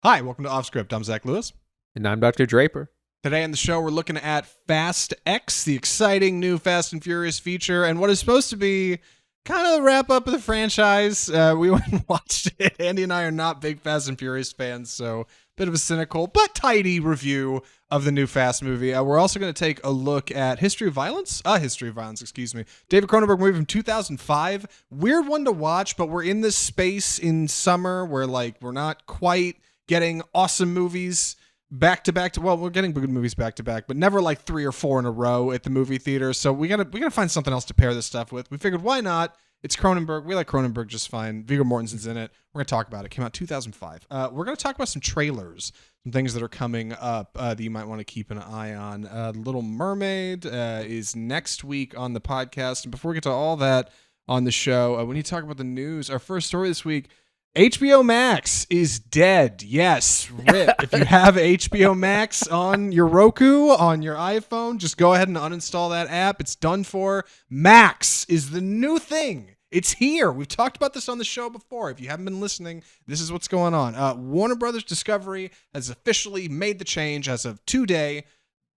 Hi, welcome to Off Script. I'm Zach Lewis. And I'm Dr. Draper. Today on the show, we're looking at Fast X, the exciting new Fast and Furious feature, and what is supposed to be kind of the wrap up of the franchise. We went and watched it. Andy and I are not big Fast and Furious fans, so bit of a cynical but tidy review of the new Fast movie. We're also going to take a look at History of Violence. Excuse me. David Cronenberg movie from 2005. Weird one to watch, but we're in this space in summer where we're not quite getting awesome movies back to back. Well, we're getting good movies back to back, but never like 3 or 4 in a row at the movie theater. So we gotta find something else to pair this stuff with. We figured, why not? It's Cronenberg. We like Cronenberg just fine. Viggo Mortensen's in it. We're gonna talk about it. Came out 2005. We're gonna talk about some trailers, some things that are coming up that you might want to keep an eye on. Little Mermaid is next week on the podcast. And before we get to all that on the show, we need to talk about the news. Our first story this week. HBO Max is dead. Yes, rip. If you have HBO Max on your Roku, on your iPhone, just go ahead and uninstall that app. It's done for. Max is the new thing. It's here. We've talked about this on the show before. If you haven't been listening, this is what's going on. Warner Brothers Discovery has officially made the change as of today,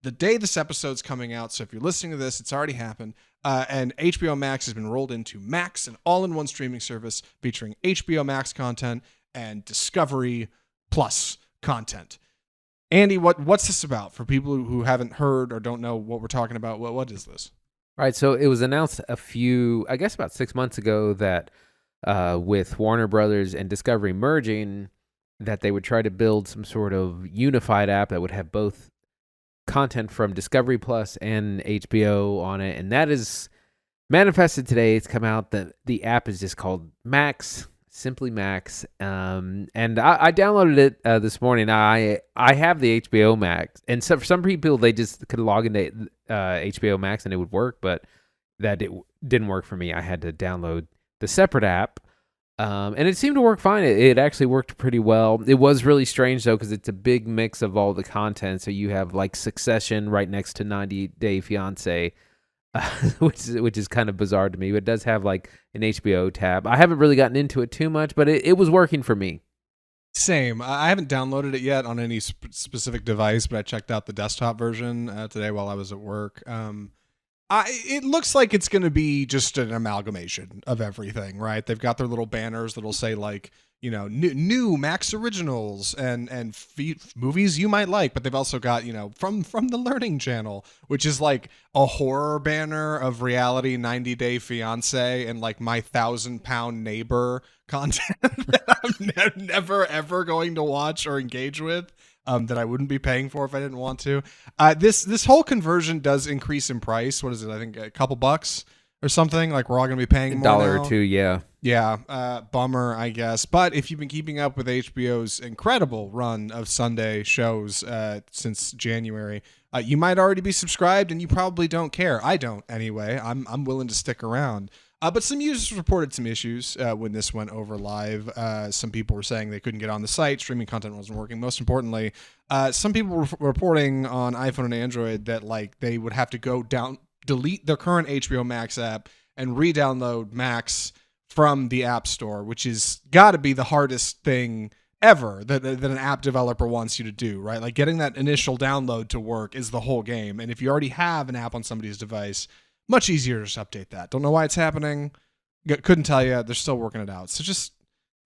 the day this episode's coming out. So if you're listening to this, it's already happened. And HBO Max has been rolled into Max, an all-in-one streaming service featuring HBO Max content and Discovery Plus content. Andy, what's this about for people who haven't heard or don't know what we're talking about? What is this? All right, so it was announced about 6 months ago that with Warner Brothers and Discovery merging, that they would try to build some sort of unified app that would have both content from Discovery Plus and HBO on it, and that is manifested today. It's come out that the app is just called Max, simply Max. And I downloaded it this morning. I have the HBO Max, and so for some people they just could log into HBO Max and it would work, but it didn't work for me. I had to download the separate app. And it seemed to work fine. It actually worked pretty well. It was really strange, though, because it's a big mix of all the content. So you have, Succession right next to 90 Day Fiancé, which is kind of bizarre to me. But it does have, an HBO tab. I haven't really gotten into it too much, but it was working for me. Same. I haven't downloaded it yet on any specific device, but I checked out the desktop version today while I was at work. It looks like it's going to be just an amalgamation of everything, right? They've got their little banners that'll say new Max Originals and movies you might like, but they've also got, from the Learning Channel, which is like a horror banner of reality 90 Day Fiancé and My 1,000-Pound Neighbor content that I'm never ever going to watch or engage with. That I wouldn't be paying for if I didn't want to. This whole conversion does increase in price. What is it? I think a couple bucks or something. We're all going to be paying more $1 now. or $2, yeah. Yeah, bummer, I guess. But if you've been keeping up with HBO's incredible run of Sunday shows since January, you might already be subscribed, and you probably don't care. I don't, anyway. I'm willing to stick around. But some users reported some issues when this went over live. Some people were saying they couldn't get on the site. Streaming content wasn't working. Most importantly, some people were reporting on iPhone and Android that they would have to delete their current HBO Max app and re-download Max from the App Store, which is got to be the hardest thing ever that an app developer wants you to do, right? Getting that initial download to work is the whole game. And if you already have an app on somebody's device, much easier to just update that. Don't know why it's happening. Couldn't tell you. They're still working it out. So just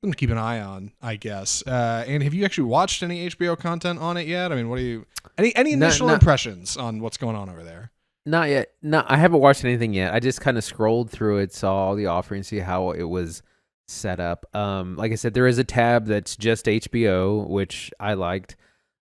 something to keep an eye on, I guess. And have you actually watched any HBO content on it yet? I mean, what do you... Any initial impressions on what's going on over there? Not yet. No, I haven't watched anything yet. I just kind of scrolled through it, saw all the offerings, see how it was set up. Like I said, there is a tab that's just HBO, which I liked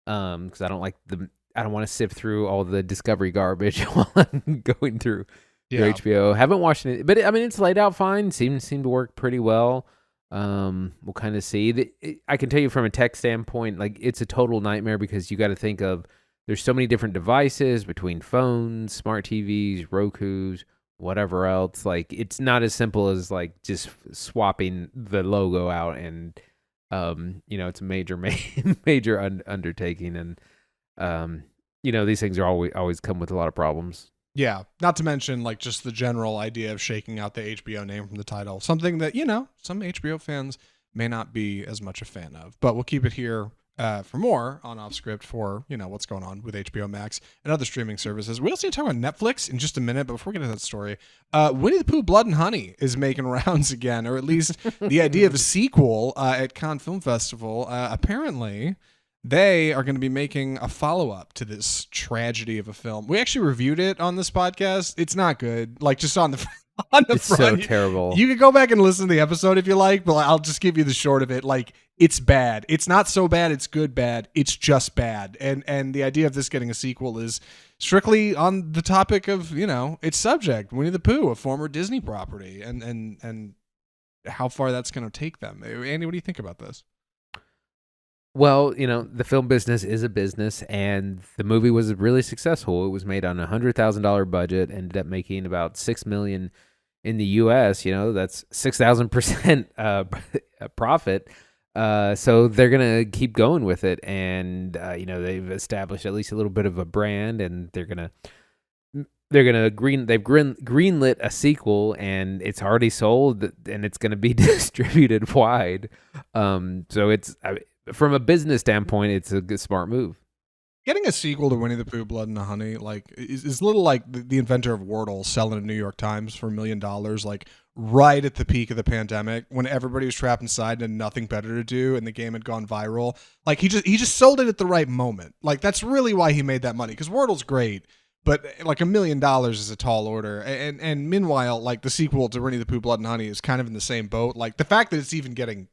because I don't want to sift through all the Discovery garbage while I'm going through HBO. Haven't watched it, but it's laid out fine. Seemed to work pretty well. We'll kind of see. I can tell you from a tech standpoint, it's a total nightmare because you got to think of there's so many different devices between phones, smart TVs, Rokus, whatever else. It's not as simple as just swapping the logo out, and it's a major undertaking, and these things are always come with a lot of problems. Yeah, not to mention just the general idea of shaking out the HBO name from the title, something that some HBO fans may not be as much a fan of, but we'll keep it here for more on Off Script for, what's going on with HBO Max and other streaming services. We also need to talk about Netflix in just a minute, but before we get into that story, Winnie the Pooh Blood and Honey is making rounds again, or at least the idea of a sequel at Cannes Film Festival. Apparently, they are going to be making a follow-up to this tragedy of a film. We actually reviewed it on this podcast. It's not good. Like, just on the it's front. so terrible. You can go back and listen to the episode if you like, but I'll just give you the short of it. Like, it's bad. It's not so bad. It's good bad. It's just bad. And the idea of this getting a sequel is strictly on the topic of, its subject, Winnie the Pooh, a former Disney property, and how far that's going to take them. Andy, what do you think about this? Well, the film business is a business, and the movie was really successful. It was made on $100,000 budget, ended up making about $6 million in the U.S. That's 6,000% profit. So they're gonna keep going with it, and they've established at least a little bit of a brand, and they've greenlit a sequel, and it's already sold, and it's gonna be distributed wide. So it's. From a business standpoint, it's a good, smart move. Getting a sequel to Winnie the Pooh, Blood and Honey, is little like the inventor of Wordle selling a New York Times for $1 million, like right at the peak of the pandemic when everybody was trapped inside and had nothing better to do, and the game had gone viral. Like he just sold it at the right moment. Like that's really why he made that money, because Wordle's great, but like $1 million is a tall order. And meanwhile, like the sequel to Winnie the Pooh, Blood and Honey is kind of in the same boat. Like the fact that it's even getting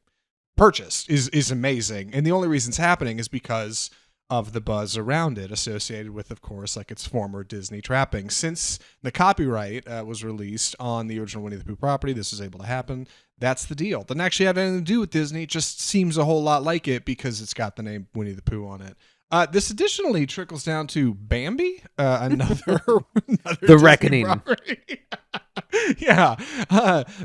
purchased is amazing, and the only reason it's happening is because of the buzz around it, associated with, of course, like its former Disney trappings. Since the copyright was released on the original Winnie the Pooh property, this is able to happen. That's the deal. Doesn't actually have anything to do with Disney. It just seems a whole lot like it because it's got the name Winnie the Pooh on it. This additionally trickles down to Bambi, another The Disney Reckoning. property. Yeah.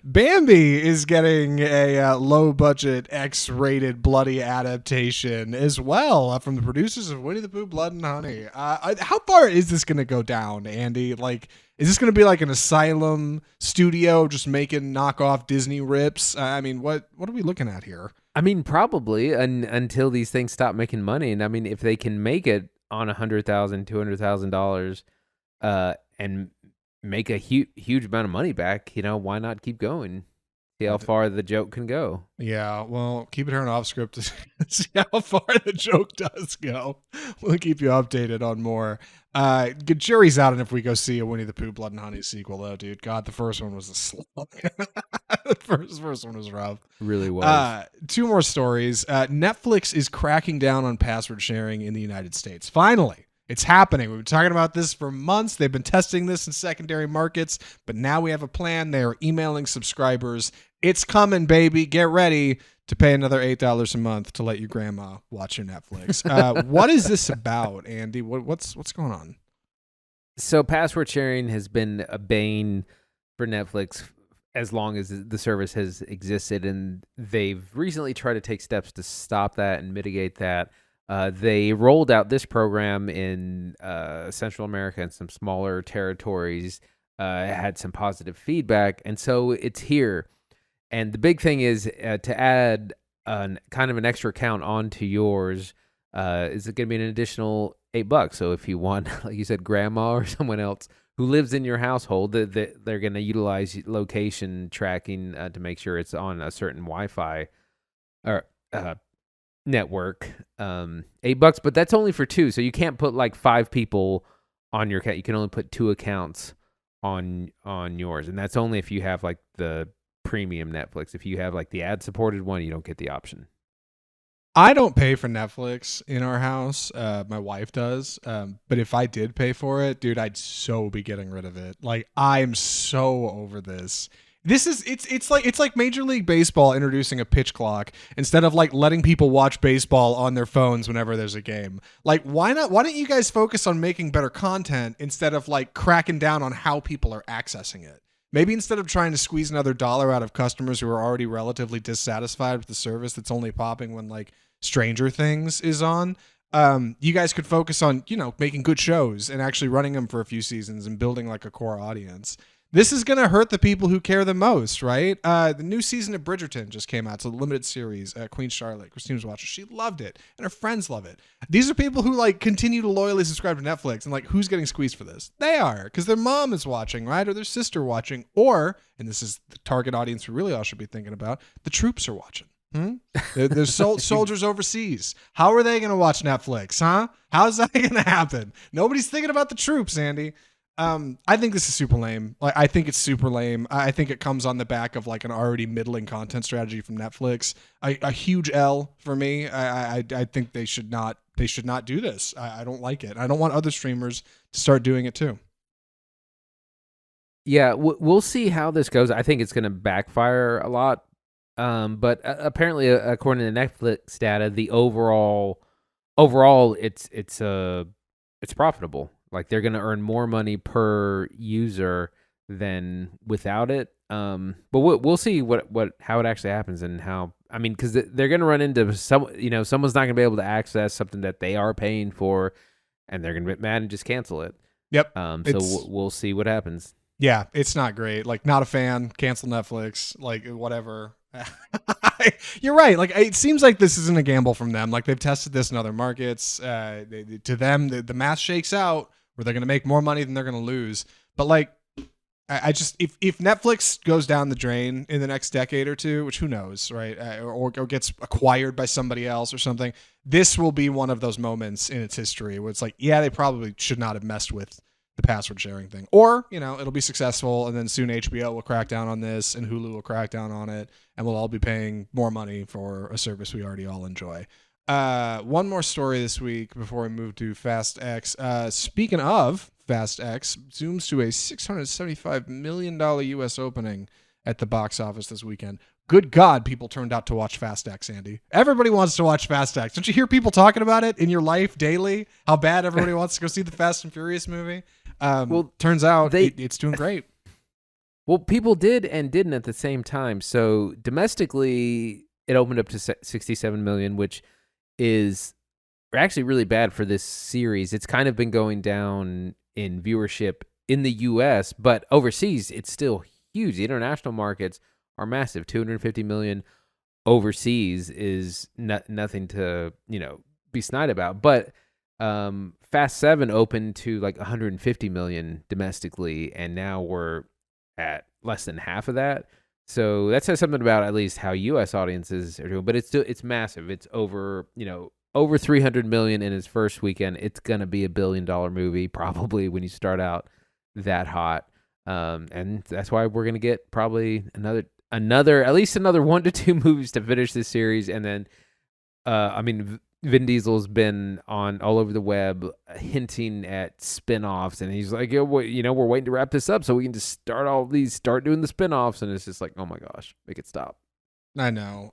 Bambi is getting a low-budget, X-rated, bloody adaptation as well from the producers of Winnie the Pooh, Blood and Honey. How far is this going to go down, Andy? Like, is this going to be like an asylum studio just making knockoff Disney rips? I mean, what are we looking at here? I mean, probably until these things stop making money. And I mean, if they can make it on $100,000, $200,000, and make a huge amount of money back, why not keep going? See how far the joke can go. Yeah, well, keep it here on Off Script to see how far the joke does go. We'll keep you updated on more. Good jury's out on if we go see a Winnie the Pooh, Blood and Honey sequel, though, dude. God, the first one was a slug. The first one was rough. Really was. Two more stories. Netflix is cracking down on password sharing in the United States. Finally. It's happening. We've been talking about this for months. They've been testing this in secondary markets, but now we have a plan. They are emailing subscribers. It's coming, baby. Get ready to pay another $8 a month to let your grandma watch your Netflix. What is this about, Andy? What's going on? So password sharing has been a bane for Netflix as long as the service has existed, and they've recently tried to take steps to stop that and mitigate that. They rolled out this program in Central America and some smaller territories, had some positive feedback, and so it's here. And the big thing is to add kind of an extra account onto yours is going to be an additional $8. So if you want, like you said, grandma or someone else who lives in your household, they're going to utilize location tracking to make sure it's on a certain Wi-Fi or network. $8, but that's only for two, so you can't put like 5 people on your account. You can only put 2 accounts on yours, and that's only if you have like the premium Netflix. If you have like the ad supported one, you don't get the option. I don't pay for Netflix in our house. My wife does. But if I did pay for it, dude, I'd so be getting rid of it. Like, I'm so over this. It's like Major League Baseball introducing a pitch clock instead of like letting people watch baseball on their phones whenever there's a game. Like, why not? Why don't you guys focus on making better content instead of like cracking down on how people are accessing it? Maybe instead of trying to squeeze another dollar out of customers who are already relatively dissatisfied with the service that's only popping when like Stranger Things is on, you guys could focus on, making good shows and actually running them for a few seasons and building like a core audience. this is going to hurt the people who care the most, right? The new season of Bridgerton just came out. It's a limited series. Queen Charlotte, Christine was watching. She loved it, and her friends love it. These are people who like continue to loyally subscribe to Netflix, and like, who's getting squeezed for this? They are, because their mom is watching, right? Or their sister watching, or, and this is the target audience we really all should be thinking about, the troops are watching. There's soldiers overseas. How are they going to watch Netflix, huh? How's that going to happen? Nobody's thinking about the troops, Andy. I think this is super lame. Like, I think it's super lame. I think it comes on the back of like an already middling content strategy from Netflix. A huge L for me. I think they should not do this. I don't like it. I don't want other streamers to start doing it too. Yeah, we'll see how this goes. I think it's going to backfire a lot. But apparently, according to Netflix data, the overall, it's profitable. Like, they're going to earn more money per user than without it. But we'll see how it actually happens and how. I mean, because they're going to run into someone's not going to be able to access something that they are paying for, and they're going to get mad and just cancel it. Yep. So we'll see what happens. Yeah, it's not great. Like, not a fan. Cancel Netflix. Like, whatever. You're right. Like, it seems like this isn't a gamble from them. Like, they've tested this in other markets. To them, the math shakes out where they're going to make more money than they're going to lose. But like, I just if Netflix goes down the drain in the next decade or two, which who knows, right? Or gets acquired by somebody else or something, this will be one of those moments in its history where it's like, yeah, they probably should not have messed with the password sharing thing. Or, it'll be successful, and then soon HBO will crack down on this and Hulu will crack down on it, and we'll all be paying more money for a service we already all enjoy. One more story this week before we move to Fast X. Speaking of Fast X, zooms to a $675 million U.S. opening at the box office this weekend. Good God, people turned out to watch Fast X, Andy. Everybody wants to watch Fast X. Don't you hear people talking about it in your life daily? How bad everybody wants to go see the Fast and Furious movie? Well, turns out it's doing great. Well, people did and didn't at the same time. So domestically, it opened up to 67 million, which is actually really bad for this series. It's kind of been going down in viewership in the U.S., but overseas, it's still huge. The international markets are massive. 250 million overseas is nothing to, be snide about. But Fast 7 opened to like 150 million domestically, and now we're at less than half of that. So that says something about at least how U.S. audiences are doing. But it's massive. It's over 300 million in its first weekend. It's gonna be $1 billion movie probably when you start out that hot. And that's why we're gonna get probably at least another 1 to 2 movies to finish this series. And then, Vin Diesel's been on all over the web hinting at spin-offs, and he's like, we're waiting to wrap this up so we can just start doing the spin-offs. And it's just like, oh my gosh, make it stop. I know.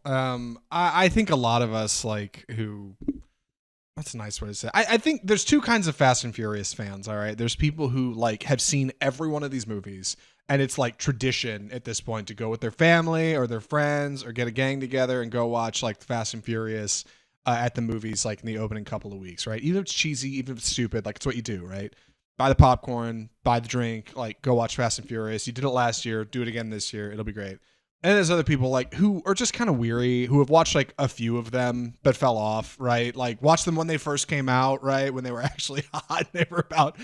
I think a lot of us that's a nice way to say it. I think there's two kinds of Fast and Furious fans. All right. There's people who like have seen every one of these movies, and it's like tradition at this point to go with their family or their friends or get a gang together and go watch like Fast and Furious at the movies, like in the opening couple of weeks, right? Even if it's cheesy, even if it's stupid, like it's what you do, right? Buy the popcorn, buy the drink, like go watch Fast and Furious. You did it last year, do it again this year. It'll be great. And there's other people like who are just kind of weary, who have watched like a few of them but fell off, right? Like watched them when they first came out, right? When they were actually hot. They were about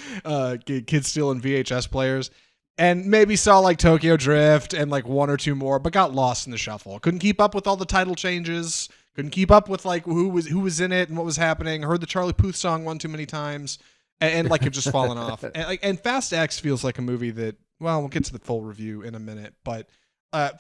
kids stealing VHS players. And maybe saw like Tokyo Drift and like one or two more, but got lost in the shuffle. Couldn't keep up with all the title changes. Couldn't keep up with like who was in it and what was happening. Heard the Charlie Puth song one too many times, and like have just fallen off. And Fast X feels like a movie that, well, we'll get to the full review in a minute, but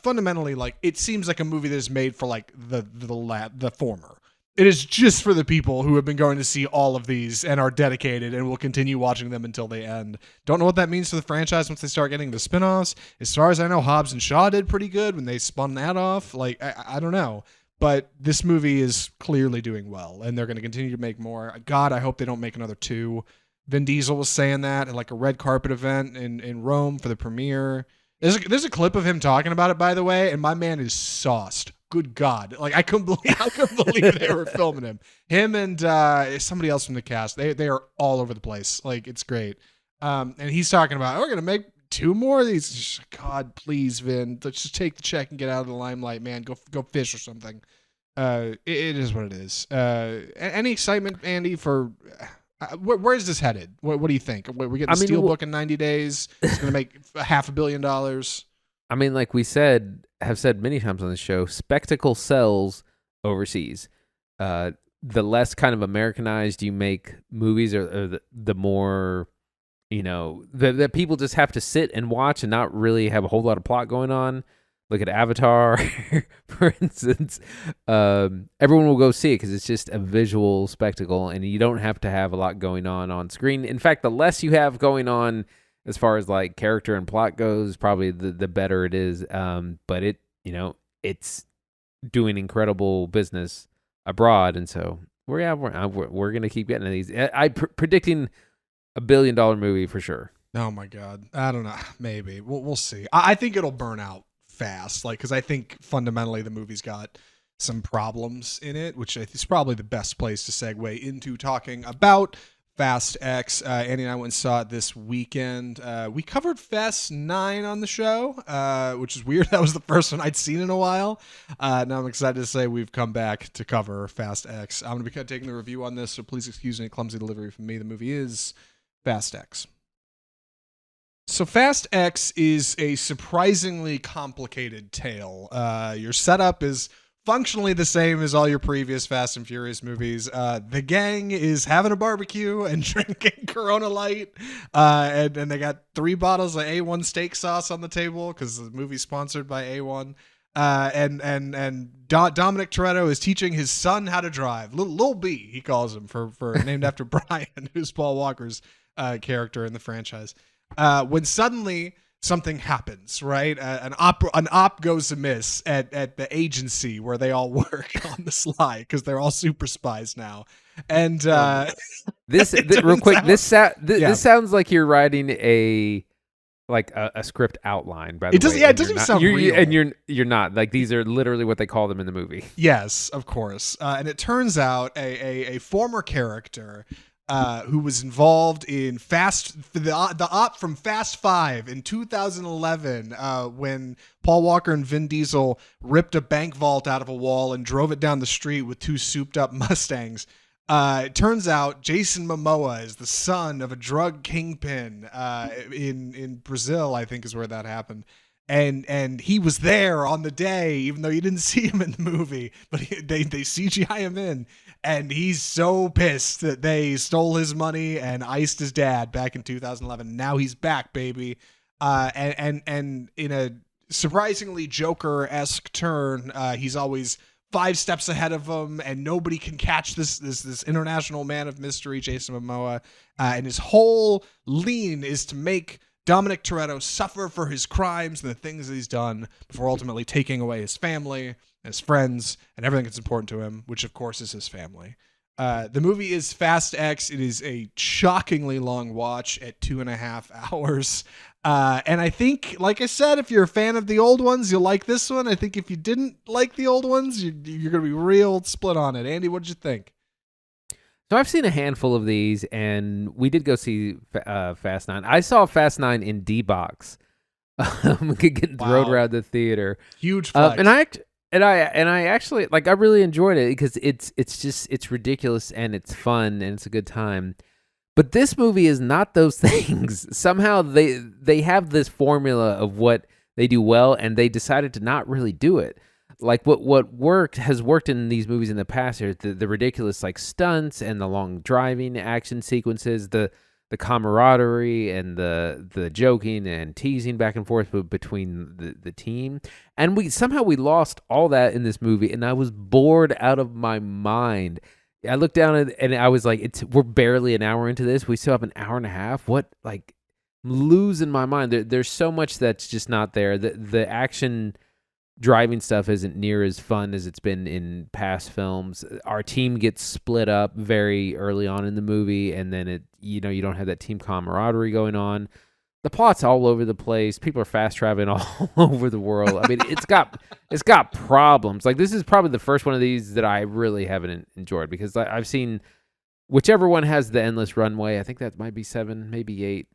fundamentally, like it seems like a movie that is made for like the former. It is just for the people who have been going to see all of these and are dedicated and will continue watching them until they end. Don't know what that means for the franchise once they start getting the spinoffs. As far as I know, Hobbs and Shaw did pretty good when they spun that off. Like, I don't know. But this movie is clearly doing well, and they're going to continue to make more. God, I hope they don't make another 2. Vin Diesel was saying that at like a red carpet event in Rome for the premiere. There's a clip of him talking about it, by the way, and my man is sauced. Good God. Like, I couldn't believe they were filming him. Him and somebody else from the cast, they are all over the place. Like, it's great. And he's talking about, we're going to make 2 more of these. Just, God, please, Vin, let's just take the check and get out of the limelight, man. Go fish or something. It is what it is. Any excitement, Andy, for where is this headed? What do you think? We're getting Steelbook in 90 days. It's going to make $500 million. I mean, like we have said many times on the show, spectacle sells overseas. The less kind of Americanized you make movies, or the more, that people just have to sit and watch and not really have a whole lot of plot going on. Look at Avatar, for instance. Everyone will go see it because it's just a visual spectacle, and you don't have to have a lot going on screen. In fact, the less you have going on as far as like character and plot goes, probably the better it is. But it's doing incredible business abroad, and so we're gonna keep getting these. I'm predicting $1 billion movie for sure. Oh my God, I don't know. Maybe we'll see. I think it'll burn out fast, because I think fundamentally the movie's got some problems in it, which is probably the best place to segue into talking about Fast X. Andy and I went and saw it this weekend. We covered Fast 9 on the show, which is weird. That was the first one I'd seen in a while. Now I'm excited to say we've come back to cover Fast X. I'm going to be kind of taking the review on this, so please excuse any clumsy delivery from me. The movie is Fast X. So Fast X is a surprisingly complicated tale. Your setup is functionally the same as all your previous Fast and Furious movies. The gang is having a barbecue and drinking Corona Light, and they got 3 bottles of A1 steak sauce on the table because the movie's sponsored by A1. And Dominic Toretto is teaching his son how to drive. Lil B, he calls him, for named after Brian, who's Paul Walker's character in the franchise. When suddenly something happens, right? An op goes amiss at the agency where they all work on the sly, because they're all super spies now. And this real quick, this sounds like you're writing a script outline. By the way, it doesn't sound real. And you're not. Like, these are literally what they call them in the movie. Yes, of course. And it turns out a former character who was involved in the op from Fast 5 in 2011, when Paul Walker and Vin Diesel ripped a bank vault out of a wall and drove it down the street with 2 souped up Mustangs. It turns out Jason Momoa is the son of a drug kingpin in Brazil, I think is where that happened. And he was there on the day, even though you didn't see him in the movie, but they CGI him in. And he's so pissed that they stole his money and iced his dad back in 2011. Now he's back, baby. And in a surprisingly Joker-esque turn, he's always 5 steps ahead of him, and nobody can catch this international man of mystery, Jason Momoa. And his whole lean is to make Dominic Toretto suffer for his crimes and the things that he's done before ultimately taking away his family, his friends, and everything that's important to him, which of course is his family. The movie is Fast X. It is a shockingly long watch at 2.5 hours. And I think, like I said, if you're a fan of the old ones, you'll like this one. I think if you didn't like the old ones, you're going to be real split on it. Andy, what did you think? So I've seen a handful of these, and we did go see Fast 9. I saw Fast 9 in D-Box, getting thrown around the theater. Huge flex. And I actually, like, I really enjoyed it because it's ridiculous and it's fun and it's a good time. But this movie is not those things. Somehow they have this formula of what they do well, and they decided to not really do it. Like what has worked in these movies in the past are the ridiculous like stunts and the long driving action sequences, the camaraderie and the joking and teasing back and forth between the team. And we lost all that in this movie, and I was bored out of my mind. I looked down and I was like, we're barely an hour into this. We still have an hour and a half. What, like, I'm losing my mind. There's so much that's just not there. The action driving stuff isn't near as fun as it's been in past films. Our team gets split up very early on in the movie, and then you don't have that team camaraderie going on. The plot's all over the place. People are fast traveling all over the world. I mean, it's got problems. Like, this is probably the first one of these that I really haven't enjoyed, because I've seen whichever one has the endless runway. I think that might be 7, maybe 8.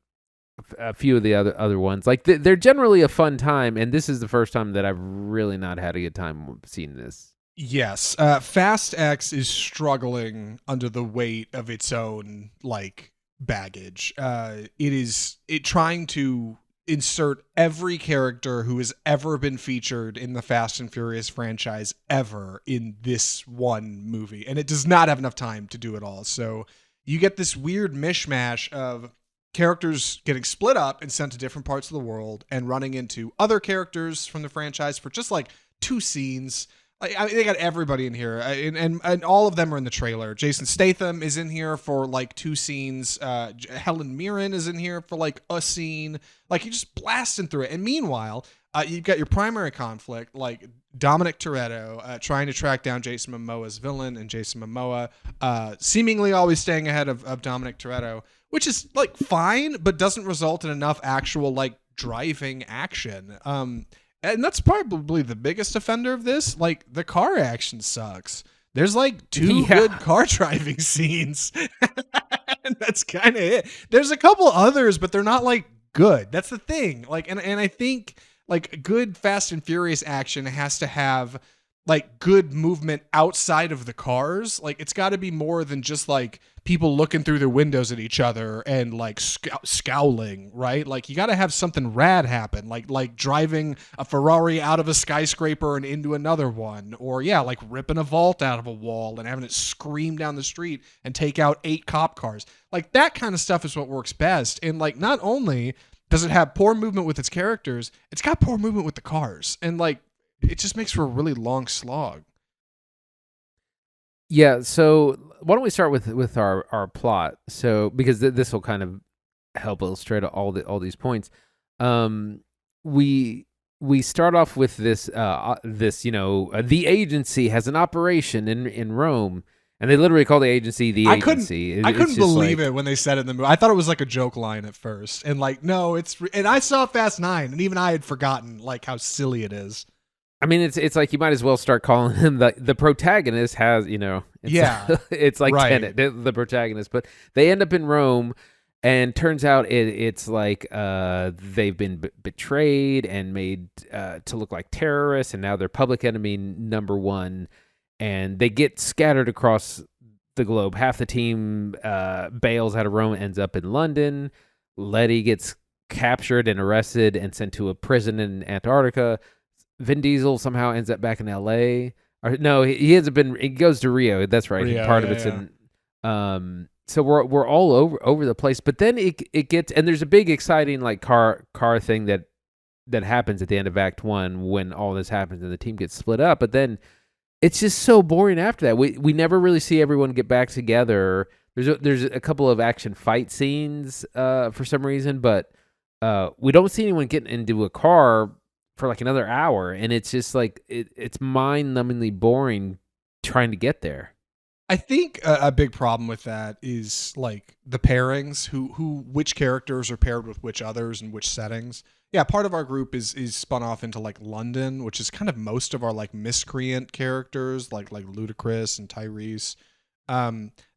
a few of the other ones. Like they're generally a fun time, and this is the first time that I've really not had a good time seeing this. Yes, Fast X is struggling under the weight of its own like baggage. It trying to insert every character who has ever been featured in the Fast and Furious franchise ever in this one movie, and it does not have enough time to do it all. So you get this weird mishmash of characters getting split up and sent to different parts of the world and running into other characters from the franchise for just like 2 scenes. I mean, they got everybody in here, and all of them are in the trailer. Jason Statham is in here for like 2 scenes. Helen Mirren is in here for like a scene. Like, you're just blasting through it. And meanwhile, you've got your primary conflict, like Dominic Toretto trying to track down Jason Momoa's villain, and Jason Momoa seemingly always staying ahead of Dominic Toretto, which is like fine, but doesn't result in enough actual like driving action. And that's probably the biggest offender of this. Like, the car action sucks. There's like 2 good car driving scenes. And that's kind of it. There's a couple others, but they're not like good. That's the thing. Like, and I think like good Fast and Furious action has to have like good movement outside of the cars. Like, it's got to be more than just like people looking through their windows at each other and like scowling, right? Like, you got to have something rad happen, like driving a Ferrari out of a skyscraper and into another one, or like ripping a vault out of a wall and having it scream down the street and take out 8 cop cars. Like, that kind of stuff is what works best. And like, not only does it have poor movement with its characters, it's got poor movement with the cars, and like, it just makes for a really long slog. Yeah, so why don't we start with our plot? So, because this will kind of help illustrate all these points. We start off with this the agency has an operation in Rome, and they literally call the agency the agency. I couldn't believe it when they said it in the movie. I thought it was like a joke line at first, and like, no, and I saw Fast 9, and even I had forgotten like how silly it is. I mean, it's like you might as well start calling him the protagonist has, it's like right. Tenet, the protagonist, but they end up in Rome, and turns out it's like they've been betrayed and made to look like terrorists, and now they're public enemy number 1, and they get scattered across the globe. Half the team bails out of Rome, ends up in London. Letty gets captured and arrested and sent to a prison in Antarctica. Vin Diesel somehow ends up back in L.A. Or no, he hasn't been. He goes to Rio. That's right. Rio, Part of it's in. So we're all over the place. But then it gets, and there's a big exciting like car thing that happens at the end of Act 1 when all this happens and the team gets split up. But then it's just so boring after that. We never really see everyone get back together. There's a couple of action fight scenes for some reason, but we don't see anyone getting into a car for like another hour, and it's just like it's mind-numbingly boring trying to get there. I think a big problem with that is like the pairings, which characters are paired with which others and which settings. Yeah, part of our group is spun off into like London, which is kind of most of our like miscreant characters, like Ludacris and Tyrese.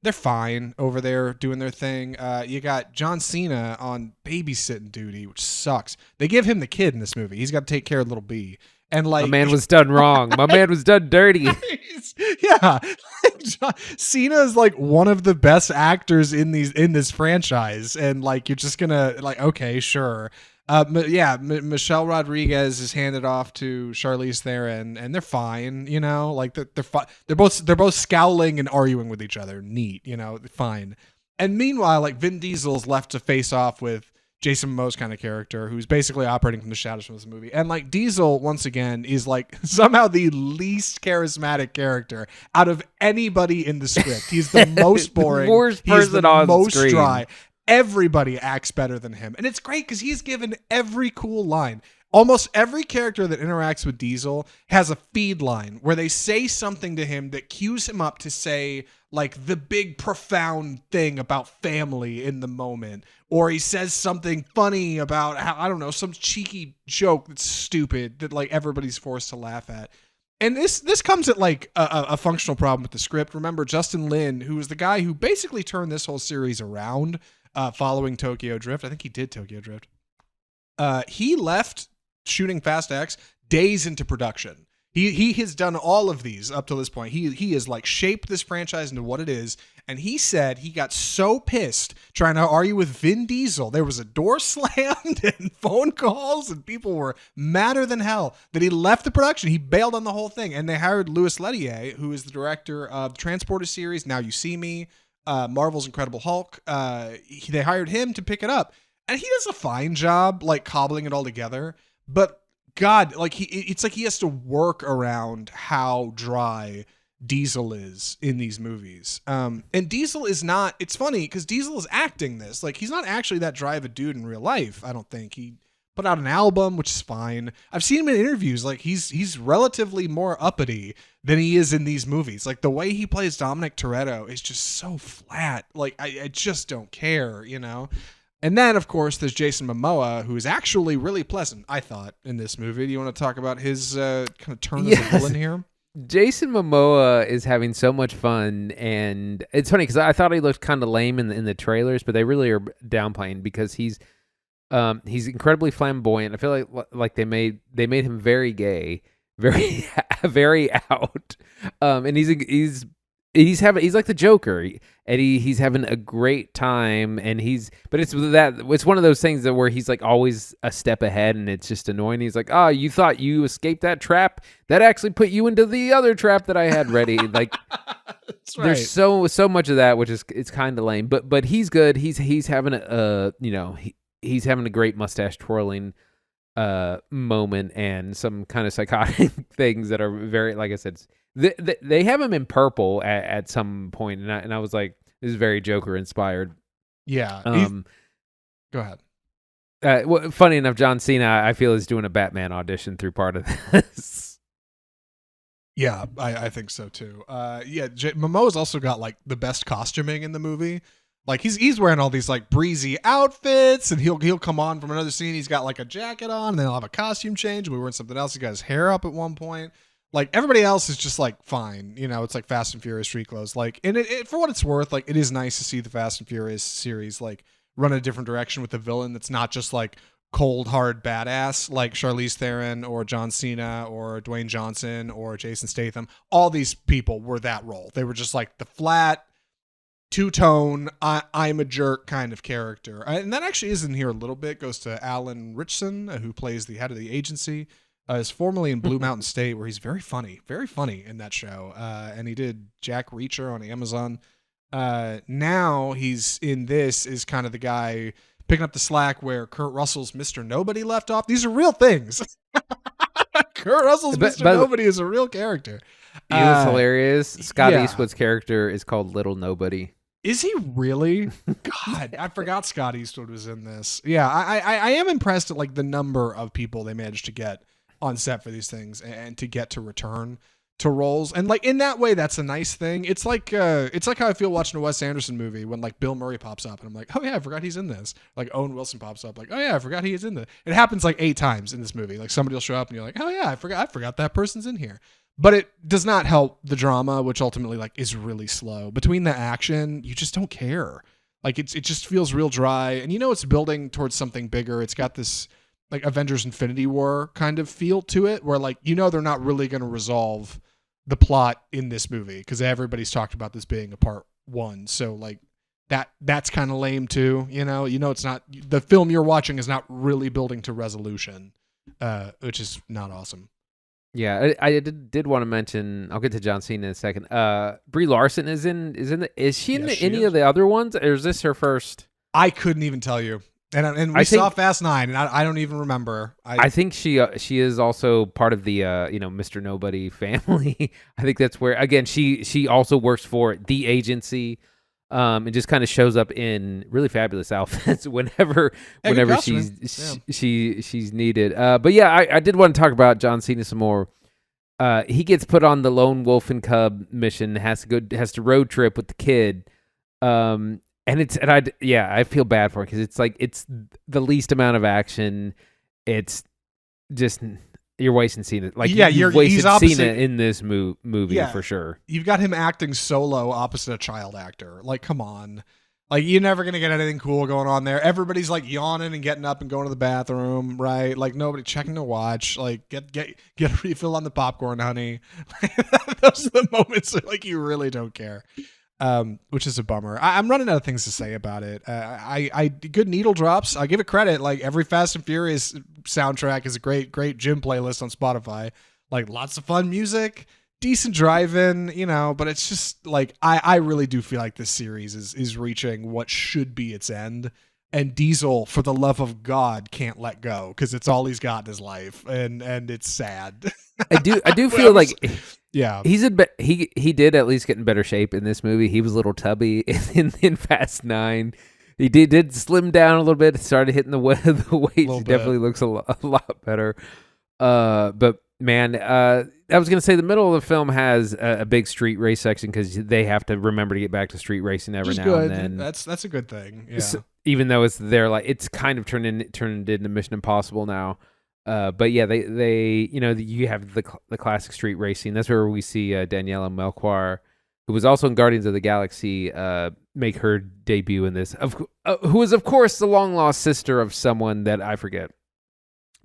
They're fine over there doing their thing. You got John Cena on babysitting duty, which sucks. They give him the kid in this movie. He's got to take care of little B. And like, my man was done wrong. My man was done dirty. Yeah, Cena is like one of the best actors in this franchise, and like, you're just gonna like, okay, sure. Michelle Rodriguez is handed off to Charlize Theron, and they're fine, like they're fine. They're both scowling and arguing with each other. Neat, fine. And meanwhile, like, Vin Diesel's left to face off with Jason Momoa's kind of character, who's basically operating from the shadows from this movie. And like, Diesel once again is like somehow the least charismatic character out of anybody in the script. He's the most boring, worst person on most screen. Dry. Everybody acts better than him. And it's great because he's given every cool line. Almost every character that interacts with Diesel has a feed line where they say something to him that cues him up to say like the big profound thing about family in the moment. Or he says something funny about how, I don't know, some cheeky joke that's stupid that like everybody's forced to laugh at. And this comes at like a functional problem with the script. Remember, Justin Lin, who was the guy who basically turned this whole series around, following Tokyo Drift. I think he did Tokyo Drift. He left shooting Fast X days into production. He has done all of these up to this point. He has like shaped this franchise into what it is. And he said he got so pissed trying to argue with Vin Diesel. There was a door slammed and phone calls and people were madder than hell that he left the production. He bailed on the whole thing. And they hired Louis Letterier, who is the director of the Transporter series, Now You See Me, Marvel's Incredible Hulk. They hired him to pick it up. And he does a fine job like cobbling it all together. But God, like it's like he has to work around how dry Diesel is in these movies. And Diesel is not, it's funny because Diesel is acting this. Like he's not actually that dry of a dude in real life, I don't think. He put out an album, which is fine. I've seen him in interviews. Like he's relatively more uppity than he is in these movies. Like the way he plays Dominic Toretto is just so flat. Like I just don't care, you know? And then, of course, there's Jason Momoa, who is actually really pleasant, I thought, in this movie. Do you want to talk about his kind of turn as a villain here? Jason Momoa is having so much fun, and it's funny because I thought he looked kind of lame in the trailers, but they really are downplaying because he's incredibly flamboyant. I feel like they made him very gay, very very out, and he's like the Joker, and he's having a great time, and it's one of those things that where he's like always a step ahead, and it's just annoying. He's like, oh, you thought you escaped that trap? That actually put you into the other trap that I had ready. Like, that's right. There's so much of that, which is it's kind of lame, but he's good. He's having he's having a great mustache twirling moment and some kind of psychotic things that are very, like I said. They have him in purple at some point, and I was like, this is very Joker inspired. Yeah. Go ahead. Well, funny enough, John Cena, I feel, is doing a Batman audition through part of this. Yeah, I think so too. Momoa's also got like the best costuming in the movie. Like he's wearing all these like breezy outfits, and he'll come on from another scene. He's got like a jacket on, and then he'll have a costume change. We're wearing something else. He got his hair up at one point. Like everybody else is just like fine, you know. It's like Fast and Furious street clothes. Like, and it for what it's worth, like it is nice to see the Fast and Furious series like run a different direction with the villain that's not just like cold hard badass like Charlize Theron or John Cena or Dwayne Johnson or Jason Statham. All these people were that role. They were just like the flat two-tone I'm a jerk kind of character, and that actually is in here a little bit. Goes to Alan Ritchson, who plays the head of the agency. Is formerly in Blue Mountain State, where he's very funny in that show. And he did Jack Reacher on Amazon. Now he's in this is kind of the guy picking up the slack where Kurt Russell's Mr. Nobody left off. These are real things. Kurt Russell's Mr. Nobody is a real character. You know what's hilarious? Scott Eastwood's character is called Little Nobody. Is he really? God, I forgot Scott Eastwood was in this. Yeah, I am impressed at like the number of people they managed to get on set for these things and to get to return to roles. And like in that way, that's a nice thing. It's like how I feel watching a Wes Anderson movie when like Bill Murray pops up and I'm like, oh yeah, I forgot he's in this. Like Owen Wilson pops up, like, oh yeah, I forgot he is in this. It happens like 8 times in this movie. Like somebody will show up and you're like, oh yeah, I forgot that person's in here. But it does not help the drama, which ultimately like is really slow. Between the action, you just don't care. Like it just feels real dry. And you know it's building towards something bigger. It's got this like Avengers Infinity War kind of feel to it, where like, you know, they're not really going to resolve the plot in this movie because everybody's talked about this being a part 1. So like that's kind of lame too. You know, it's not, the film you're watching is not really building to resolution, which is not awesome. Yeah, I did want to mention, I'll get to John Cena in a second. Brie Larson is she in any of the other ones, or is this her first? I couldn't even tell you. And we saw Fast 9, and I don't even remember. I think she is also part of the Mr. Nobody family. I think that's where, again, she also works for the agency, and just kind of shows up in really fabulous outfits whenever she's needed. But yeah, I did want to talk about John Cena some more. He gets put on the lone wolf and cub mission, has to road trip with the kid. I feel bad for it because it's like it's the least amount of action. It's just you're wasting Cena. Like you're wasting Cena in this movie for sure. You've got him acting solo opposite a child actor. Like, come on. Like, you're never going to get anything cool going on there. Everybody's like yawning and getting up and going to the bathroom, right? Like, nobody checking to watch. Like, get a refill on the popcorn, honey. Those are the moments that, like, you really don't care, which is a bummer. I'm running out of things to say about it. I good needle drops. I give it credit. Like, every Fast and Furious soundtrack is a great gym playlist on Spotify. Like, lots of fun music. Decent drive-in, but it's just like I really do feel like this series is reaching what should be its end, and Diesel, for the love of God, can't let go because it's all he's got in his life, and it's sad. I do feel like yeah, he did at least get in better shape in this movie. He was a little tubby in Fast 9. He did slim down a little bit, started hitting the weights. He definitely looks a lot better. But man, I was gonna say the middle of the film has a big street race section because they have to remember to get back to street racing every now and then. That's a good thing. Yeah. So, even though it's kind of turned into Mission Impossible now. But yeah, they you have the classic street racing. That's where we see Daniela Melchior, who was also in Guardians of the Galaxy, make her debut in this. Who is of course the long lost sister of someone that I forget.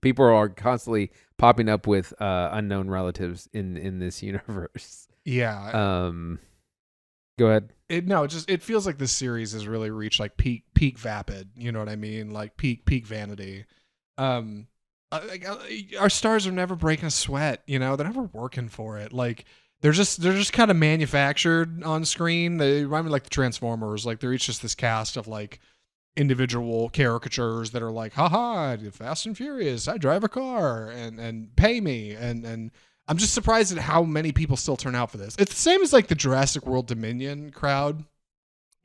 People are constantly popping up with unknown relatives in this universe. Yeah. Go ahead. It feels like this series has really reached like peak vapid. You know what I mean? Like peak vanity. Our stars are never breaking a sweat. They're never working for it. Like they're just kind of manufactured on screen. They remind me like the Transformers. Like they're each just this cast of like individual caricatures that are like, haha, Fast and Furious, I drive a car and pay me. And I'm just surprised at how many people still turn out for this. It's the same as like the Jurassic World Dominion crowd.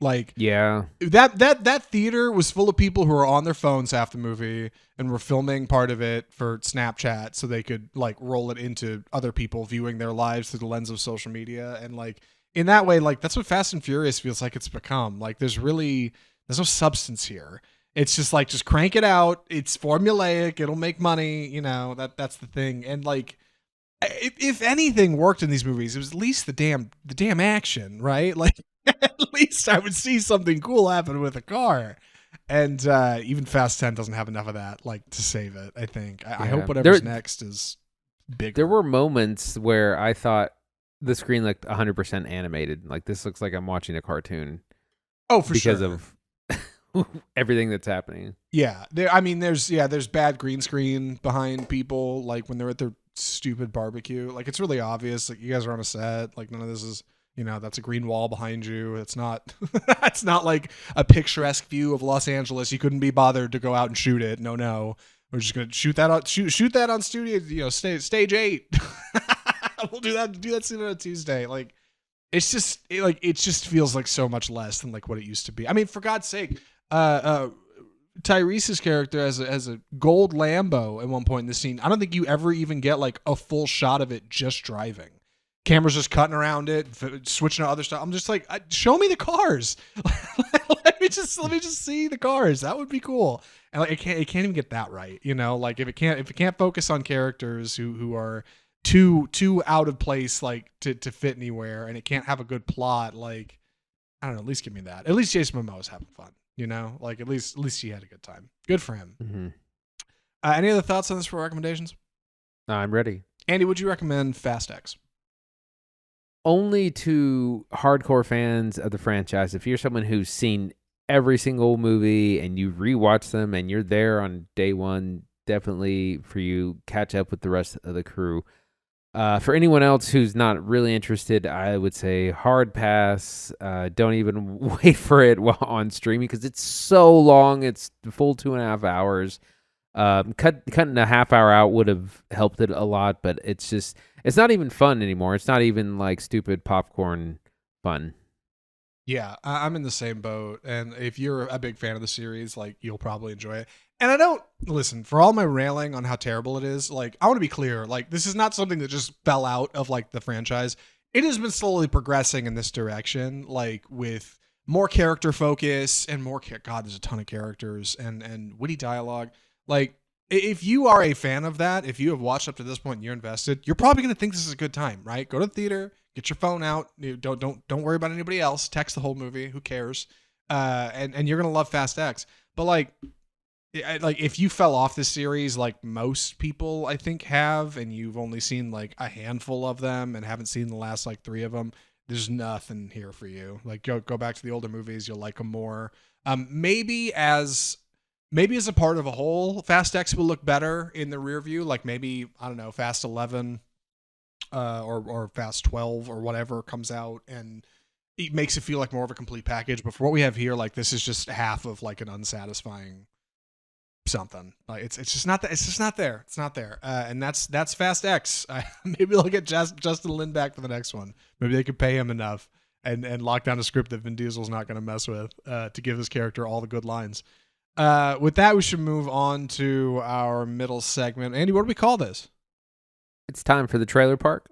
Like, yeah, that theater was full of people who were on their phones half the movie and were filming part of it for Snapchat so they could like roll it into other people viewing their lives through the lens of social media. And like in that way, like that's what Fast and Furious feels like it's become. Like there's no substance here. It's just like, just crank it out. It's formulaic. It'll make money. That's the thing. And like, if anything worked in these movies, it was at least the damn action, right? Like at least I would see something cool happen with a car. And even Fast 10 doesn't have enough of that, like to save it. I think. I hope whatever's next is bigger. There were moments where I thought the screen looked 100% animated. Like this looks like I'm watching a cartoon. Oh, for sure. Because of everything that's happening. Yeah, there's bad green screen behind people, like when they're at their stupid barbecue. Like it's really obvious, like you guys are on a set, like none of this is, that's a green wall behind you. It's not it's not like a picturesque view of Los Angeles. You couldn't be bothered to go out and shoot it. No, we're just gonna shoot that on studio, stage 8. We'll do that scene on a Tuesday. Like it just feels like so much less than like what it used to be. I mean, for God's sake, Tyrese's character has a gold Lambo at one point in the scene. I don't think you ever even get like a full shot of it just driving. Camera's just cutting around it, switching to other stuff. I'm just like, show me the cars. let me just see the cars. That would be cool. And like, it can't even get that right. Like if it can't focus on characters who are too out of place, like to fit anywhere, and it can't have a good plot. Like, I don't know. At least give me that. At least Jason Momoa's having fun. Like at least he had a good time. Good for him. Mm-hmm. Any other thoughts on this for recommendations? I'm ready. Andy, would you recommend Fast X? Only to hardcore fans of the franchise. If you're someone who's seen every single movie and you rewatch them and you're there on day one, definitely for you, catch up with the rest of the crew. For anyone else who's not really interested, I would say hard pass. Don't even wait for it while on streaming because it's so long. It's the full 2.5 hours. Cutting a half hour out would have helped it a lot, but it's not even fun anymore. It's not even like stupid popcorn fun. Yeah, I'm in the same boat. And if you're a big fan of the series, like you'll probably enjoy it. And I don't listen for all my railing on how terrible it is. Like, I want to be clear. Like, this is not something that just fell out of like the franchise. It has been slowly progressing in this direction, like with more character focus and more. God, there's a ton of characters and witty dialogue. Like, if you are a fan of that, if you have watched up to this point and you're invested, you're probably going to think this is a good time, right? Go to the theater, get your phone out. Don't worry about anybody else. Text the whole movie. Who cares? and you're gonna love Fast X. But like if you fell off this series, like most people I think have, and you've only seen like a handful of them and haven't seen the last like 3 of them, there's nothing here for you. Like go back to the older movies, you'll like them more. Maybe as a part of a whole, Fast X will look better in the rear view. Like maybe, I don't know, Fast 11 or Fast 12 or whatever comes out, and it makes it feel like more of a complete package. But for what we have here, like this is just half of like an unsatisfying something. Like it's just not that. It's just not there. It's not there. And that's Fast X. Maybe they'll get Justin Lin back for the next one. Maybe they could pay him enough and lock down a script that Vin Diesel's not going to mess with to give his character all the good lines. With that, we should move on to our middle segment. Andy, what do we call this? It's time for the trailer park.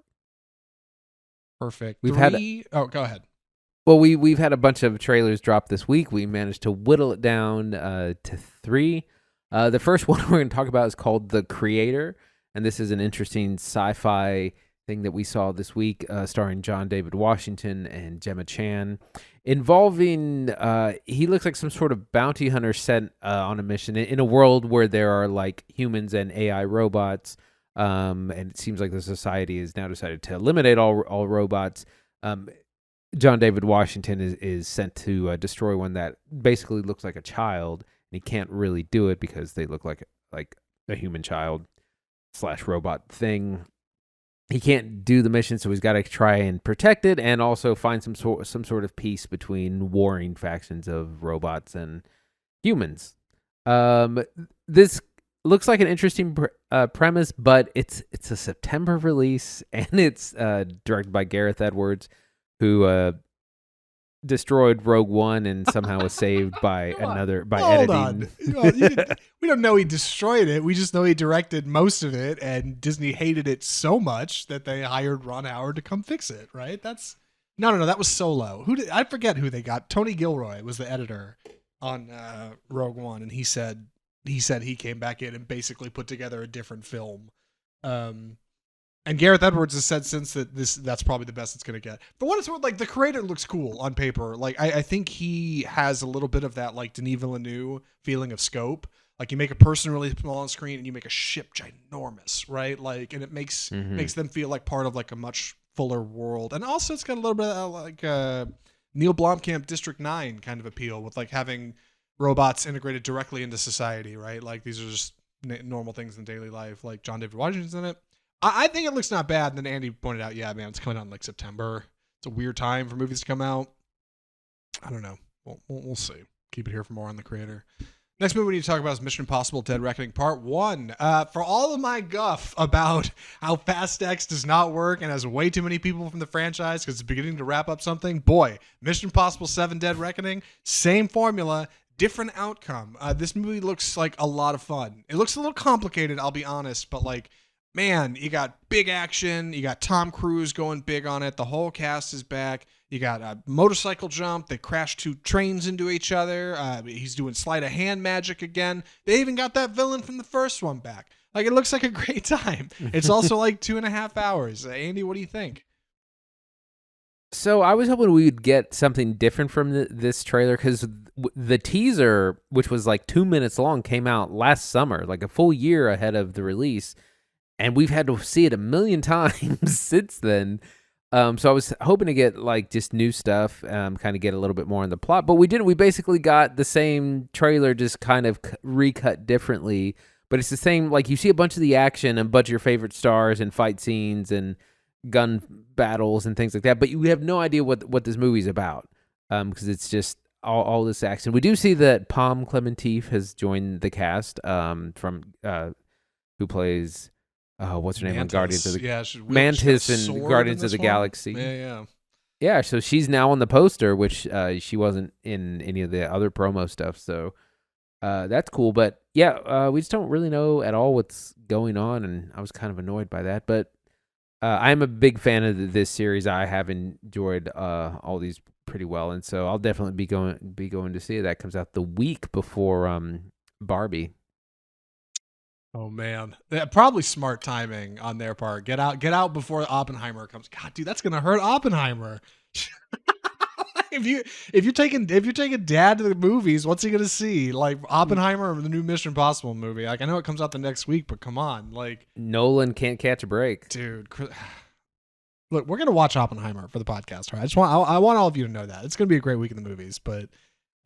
Perfect. Go ahead. Well, we've had a bunch of trailers drop this week. We managed to whittle it down to 3. The first one we're going to talk about is called The Creator, and this is an interesting sci-fi thing that we saw this week, starring John David Washington and Gemma Chan, involving he looks like some sort of bounty hunter sent on a mission in a world where there are like humans and AI robots, and it seems like the society has now decided to eliminate all robots. John David Washington is sent to destroy one that basically looks like a child, and he can't really do it because they look like a human child / robot thing. He can't do the mission, so he's got to try and protect it, and also find some sort of peace between warring factions of robots and humans. This looks like an interesting premise, but it's a September release, and it's directed by Gareth Edwards, who destroyed Rogue One and somehow was saved by editing. We don't know he destroyed it. We just know he directed most of it, and Disney hated it so much that they hired Ron Howard to come fix it. Right? That's no. That was Solo. I forget who they got. Tony Gilroy was the editor on Rogue One, and he said he came back in and basically put together a different film. And Gareth Edwards has said since that's probably the best it's going to get. For what it's worth, like The Creator looks cool on paper. Like I think he has a little bit of that like Denis Villeneuve feeling of scope. Like you make a person really small on screen and you make a ship ginormous, right? Like, and it makes them feel like part of like a much fuller world. And also it's got a little bit of like Neil Blomkamp District 9 kind of appeal with like having robots integrated directly into society, right? Like these are just normal things in daily life. Like John David Washington's in it. I think it looks not bad. And then Andy pointed out, yeah, man, it's coming out in like September. It's a weird time for movies to come out. I don't know. We'll see. Keep it here for more on The Creator. Next movie we need to talk about is Mission Impossible Dead Reckoning Part 1. For all of my guff about how Fast X does not work and has way too many people from the franchise because it's beginning to wrap up something, boy, Mission Impossible 7 Dead Reckoning, same formula, different outcome. This movie looks like a lot of fun. It looks a little complicated, I'll be honest, but like, man, you got big action. You got Tom Cruise going big on it. The whole cast is back. You got a motorcycle jump. They crash 2 trains into each other. He's doing sleight of hand magic again. They even got that villain from the first one back. Like, it looks like a great time. It's also like 2.5 hours. Andy, what do you think? So I was hoping we would get something different from this trailer, because the teaser, which was like 2 minutes long, came out last summer, like a full year ahead of the release. And we've had to see it a million times since then. So I was hoping to get like just new stuff, kind of get a little bit more in the plot. But we didn't. We basically got the same trailer, just kind of recut differently. But it's the same, like you see a bunch of the action and a bunch of your favorite stars and fight scenes and gun battles and things like that. But you have no idea what this movie's about, because it's just all this action. We do see that Pom Klementieff has joined the cast, who plays... what's her name on Guardians of the Mantis and Guardians of the Galaxy? Yeah. So she's now on the poster, which she wasn't in any of the other promo stuff. So that's cool. But yeah, we just don't really know at all what's going on, and I was kind of annoyed by that. But I'm a big fan of this series. I have enjoyed all these pretty well, and so I'll definitely be going to see it. That comes out the week before Barbie. Oh man, probably smart timing on their part. Get out before Oppenheimer comes. God, dude, that's gonna hurt Oppenheimer. if you're taking dad to the movies, what's he gonna see? Like Oppenheimer or the new Mission Impossible movie? Like I know it comes out the next week, but come on, like Nolan can't catch a break. dude. Look, we're gonna watch Oppenheimer for the podcast, right? I want all of you to know that it's gonna be a great week in the movies, but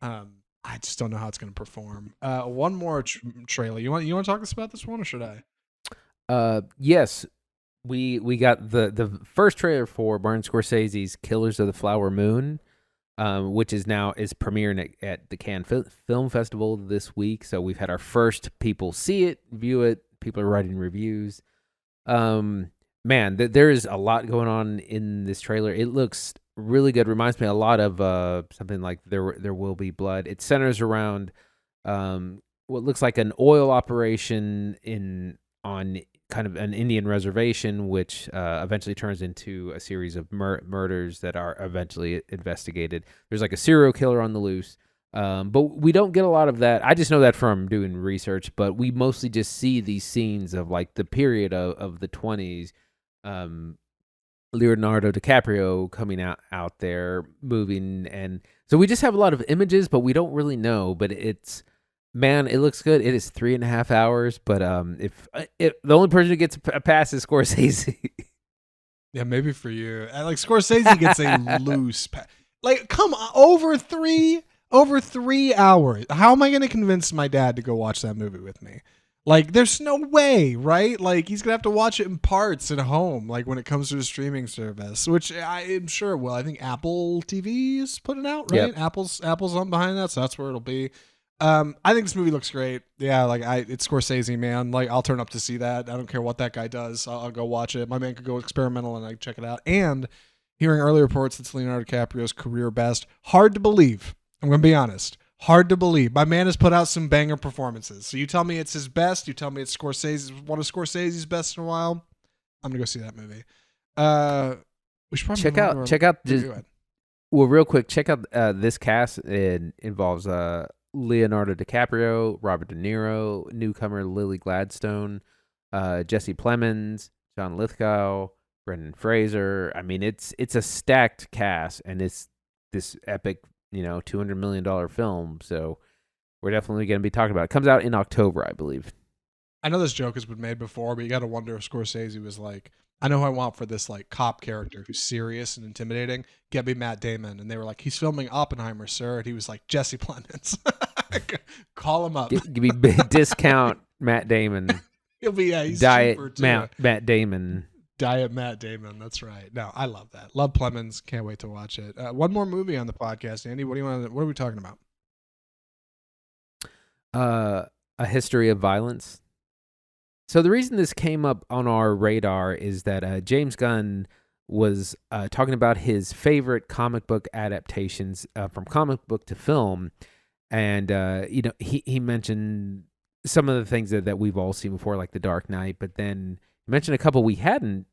I just don't know how it's gonna perform. One more trailer. You want to talk about this one, or should I? Yes. We got the first trailer for Martin Scorsese's Killers of the Flower Moon, which is premiering at the Cannes Film Festival this week. So we've had our first people see it, view it. People are writing reviews. Man, there is a lot going on in this trailer. It looks really good. Reminds me a lot of something like There Will Be Blood. It centers around what looks like an oil operation on kind of an Indian reservation, which eventually turns into a series of murders that are eventually investigated. There's like a serial killer on the loose, but we don't get a lot of that. I just know that from doing research, but we mostly just see these scenes of like the period of the 20s, Leonardo DiCaprio coming out there moving, and so we just have a lot of images, but we don't really know. But man, it looks good. It is 3.5 hours, but if the only person who gets a pass is Scorsese. Yeah, maybe for you. Like Scorsese gets a loose pass. Like, come on, over 3 hours. How am I going to convince my dad to go watch that movie with me? Like, there's no way, right? Like, he's gonna have to watch it in parts at home. Like when it comes to the streaming service, which I am sure it will. I think Apple TV is putting out, right? Yep. Apple's on behind that, so that's where it'll be. I think this movie looks great. Yeah, like it's Scorsese, man. Like I'll turn up to see that. I don't care what that guy does. I'll go watch it. My man could go experimental and I check it out. And hearing early reports, it's Leonardo DiCaprio's career best. Hard to believe. I'm gonna be honest. Hard to believe. My man has put out some banger performances. So you tell me it's his best. You tell me it's one of Scorsese's best in a while. I'm gonna go see that movie. We should probably check out. Well, real quick, check out this cast. It involves Leonardo DiCaprio, Robert De Niro, newcomer Lily Gladstone, Jesse Plemons, John Lithgow, Brendan Fraser. I mean, it's a stacked cast, and it's this epic, $200 million film. So we're definitely going to be talking about it. It comes out in October, I believe. I know this joke has been made before, but you got to wonder if Scorsese was like, I know who I want for this like cop character who's serious and intimidating. Get me Matt Damon. And they were like, he's filming Oppenheimer, sir. And he was like, Jesse Plemons. Call him up. Give me big discount Matt Damon. He'll be, he's Diet cheaper too. Matt Damon. Diet Matt Damon. That's right. No, I love that. Love Plemons. Can't wait to watch it. One more movie on the podcast, Andy. What are we talking about? A History of Violence. So the reason this came up on our radar is that James Gunn was talking about his favorite comic book adaptations from comic book to film, and he mentioned some of the things that we've all seen before, like The Dark Knight, but then he mentioned a couple we hadn't,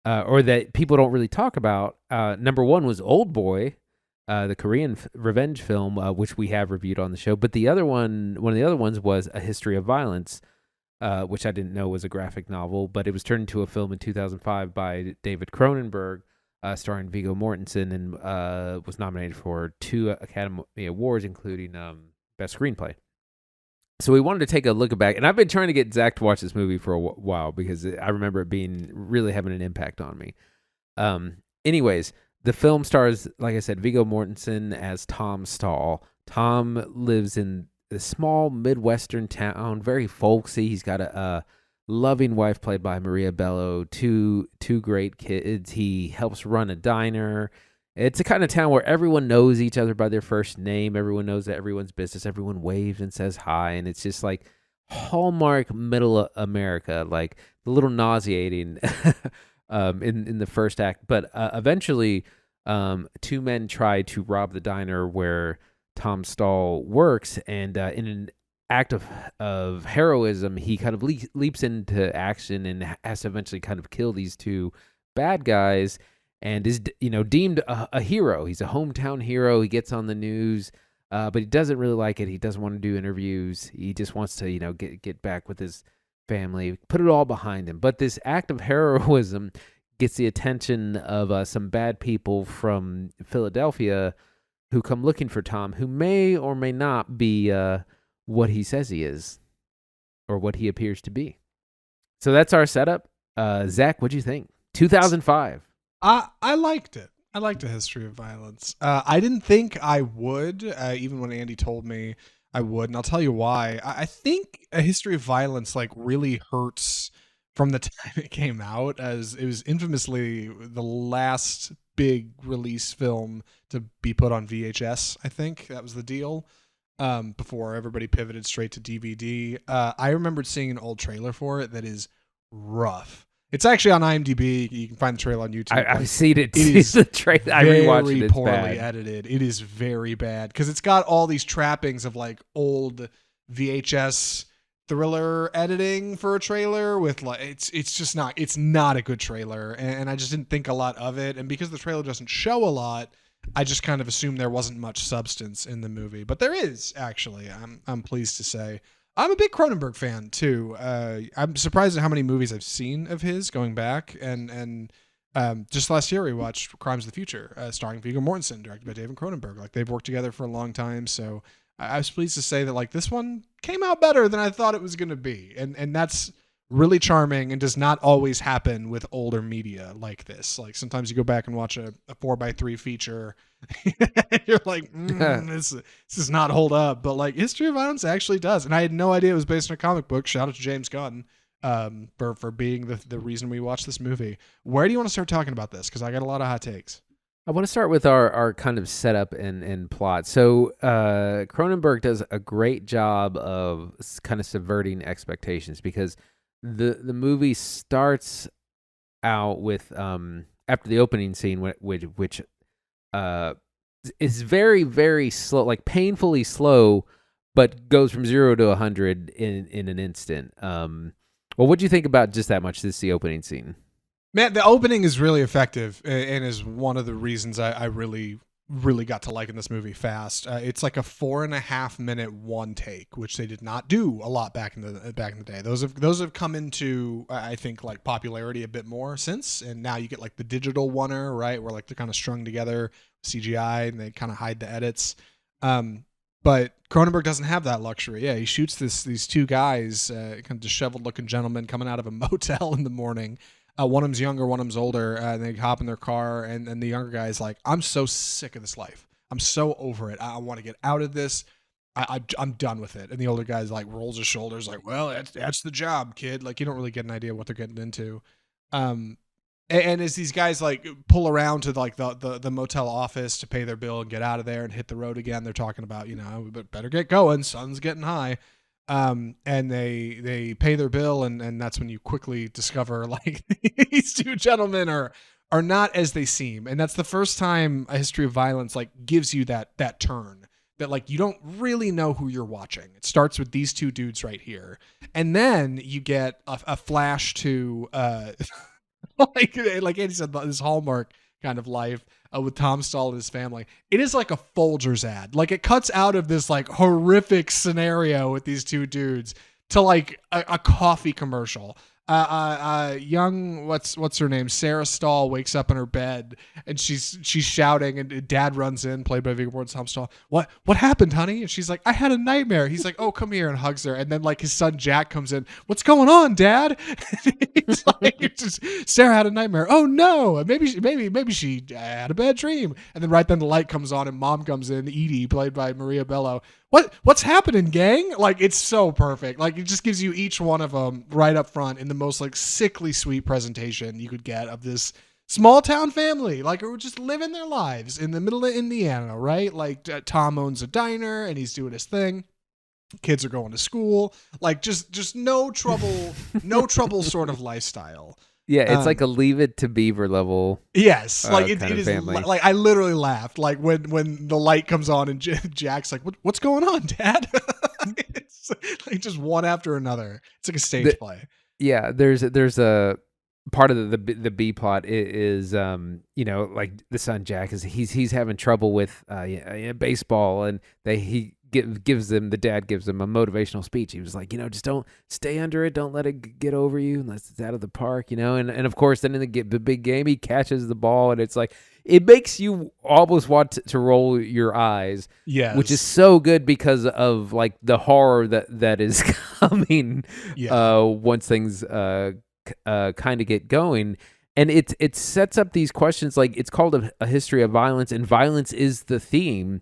or that people don't really talk about. Number one was Old Boy, the Korean revenge film, which we have reviewed on the show, but one of the other ones was A History of Violence, which I didn't know was a graphic novel, but it was turned into a film in 2005 by David Cronenberg, starring Viggo Mortensen, and was nominated for 2 Academy Awards, including Best Screenplay. So we wanted to take a look back, and I've been trying to get Zach to watch this movie for a while because I remember it really having an impact on me. Anyways, the film stars, like I said, Viggo Mortensen as Tom Stahl. Tom lives in a small Midwestern town, very folksy. He's got a loving wife played by Maria Bello, two great kids. He helps run a diner. It's a kind of town where everyone knows each other by their first name. Everyone knows everyone's business. Everyone waves and says hi, and it's just like hallmark middle America, like a little nauseating in the first act. But eventually, 2 men try to rob the diner where Tom Stahl works, and in an act of heroism, he kind of leaps into action and has to eventually kind of kill these 2 bad guys, and is deemed a hero. He's a hometown hero. He gets on the news, but he doesn't really like it. He doesn't want to do interviews. He just wants to get back with his family, put it all behind him. But this act of heroism gets the attention of some bad people from Philadelphia who come looking for Tom, who may or may not be what he says he is, or what he appears to be. So that's our setup. Zach, what'd you think? 2005. I liked it. I liked A History of Violence. I didn't think I would, even when Andy told me I would, and I'll tell you why. I think A History of Violence like really hurts from the time it came out, as it was infamously the last big release film to be put on VHS. I think that was the deal. Before everybody pivoted straight to DVD. I remembered seeing an old trailer for it that is rough. It's actually on IMDb. You can find the trailer on YouTube. I've seen it. It is the trailer. I rewatched it. Very It's poorly bad. edited. It is very bad because it's got all these trappings of like old VHS thriller editing for a trailer with like it's just not a good trailer, and I just didn't think a lot of it. And because the trailer doesn't show a lot, I just kind of assumed there wasn't much substance in the movie, but there is actually. I'm pleased to say. I'm a big Cronenberg fan too. I'm surprised at how many movies I've seen of his going back, and just last year we watched Crimes of the Future, starring Viggo Mortensen, directed by David Cronenberg. Like they've worked together for a long time, so I was pleased to say that like this one came out better than I thought it was going to be, and that's really charming and does not always happen with older media like this. Like sometimes you go back and watch a 4x3 feature you're like this does not hold up, but like History of Violence actually does, and I had no idea it was based on a comic book. Shout out to James Gunn for being the reason we watched this movie. Where do you want to start talking about this, because I got a lot of hot takes? I want to start with our kind of setup and plot. So Cronenberg does a great job of kind of subverting expectations, because the movie starts out with after the opening scene, which is very, very slow, like painfully slow, but goes from 0 to 100 in an instant. Well, what do you think about just that much? This is the opening scene. Man, the opening is really effective and is one of the reasons I really, really got to liking this movie fast. It's like a 4.5 minute one take, which they did not do a lot back in the day. Those have come into I think like popularity a bit more since, and now you get like the digital oneer, right, where like they're kind of strung together CGI and they kind of hide the edits. But Cronenberg doesn't have that luxury. Yeah, he shoots these two guys, kind of disheveled looking gentlemen coming out of a motel in the morning. One of them's younger, one of them's older, and they hop in their car, and the younger guy's like, I'm so sick of this life. I'm so over it. I want to get out of this. I'm done with it. And the older guy's like rolls his shoulders like, well, that's the job, kid. Like, you don't really get an idea what they're getting into. And as these guys like pull around to like the motel office to pay their bill and get out of there and hit the road again, they're talking about, we better get going. Sun's getting high. And they pay their bill, and that's when you quickly discover like these two gentlemen are not as they seem. And that's the first time A History of Violence like gives you that turn that like you don't really know who you're watching. It starts with these two dudes right here, and then you get a flash to like Andy said, this Hallmark kind of life with Tom Stahl and his family. It is like a Folgers ad. Like it cuts out of this like horrific scenario with these two dudes to like a coffee commercial. Young, what's her name? Sarah Stahl wakes up in her bed and she's shouting, and Dad runs in, played by Viggo Mortensen, Tom Stahl. What happened, honey? And she's like, I had a nightmare. He's like, oh, come here, and hugs her. And then like his son Jack comes in. What's going on, Dad? He's like, Sarah had a nightmare. Oh no, maybe she had a bad dream. And then right then the light comes on and Mom comes in, Edie, played by Maria Bello. What's happening, gang? Like, it's so perfect. Like, it just gives you each one of them right up front in the most like sickly sweet presentation you could get of this small town family, like who are just living their lives in the middle of Indiana, right? Like Tom owns a diner and he's doing his thing. Kids are going to school, like just no trouble sort of lifestyle. Yeah, it's like a Leave It to Beaver level. Yes, like it is. Family. Like I literally laughed, like when the light comes on and Jack's like, "What's going on, Dad?" It's like just one after another. It's like a stage play. Yeah, there's a part of the B plot is like the son Jack he's having trouble with baseball, and the dad gives him a motivational speech. He was like, just don't stay under it, don't let it get over you unless it's out of the park, and of course then in the big game he catches the ball, and it's like, it makes you almost want to roll your eyes. Yes. Which is so good because of like the horror that is coming once things kind of get going. And it sets up these questions, like it's called a history of violence, and violence is the theme.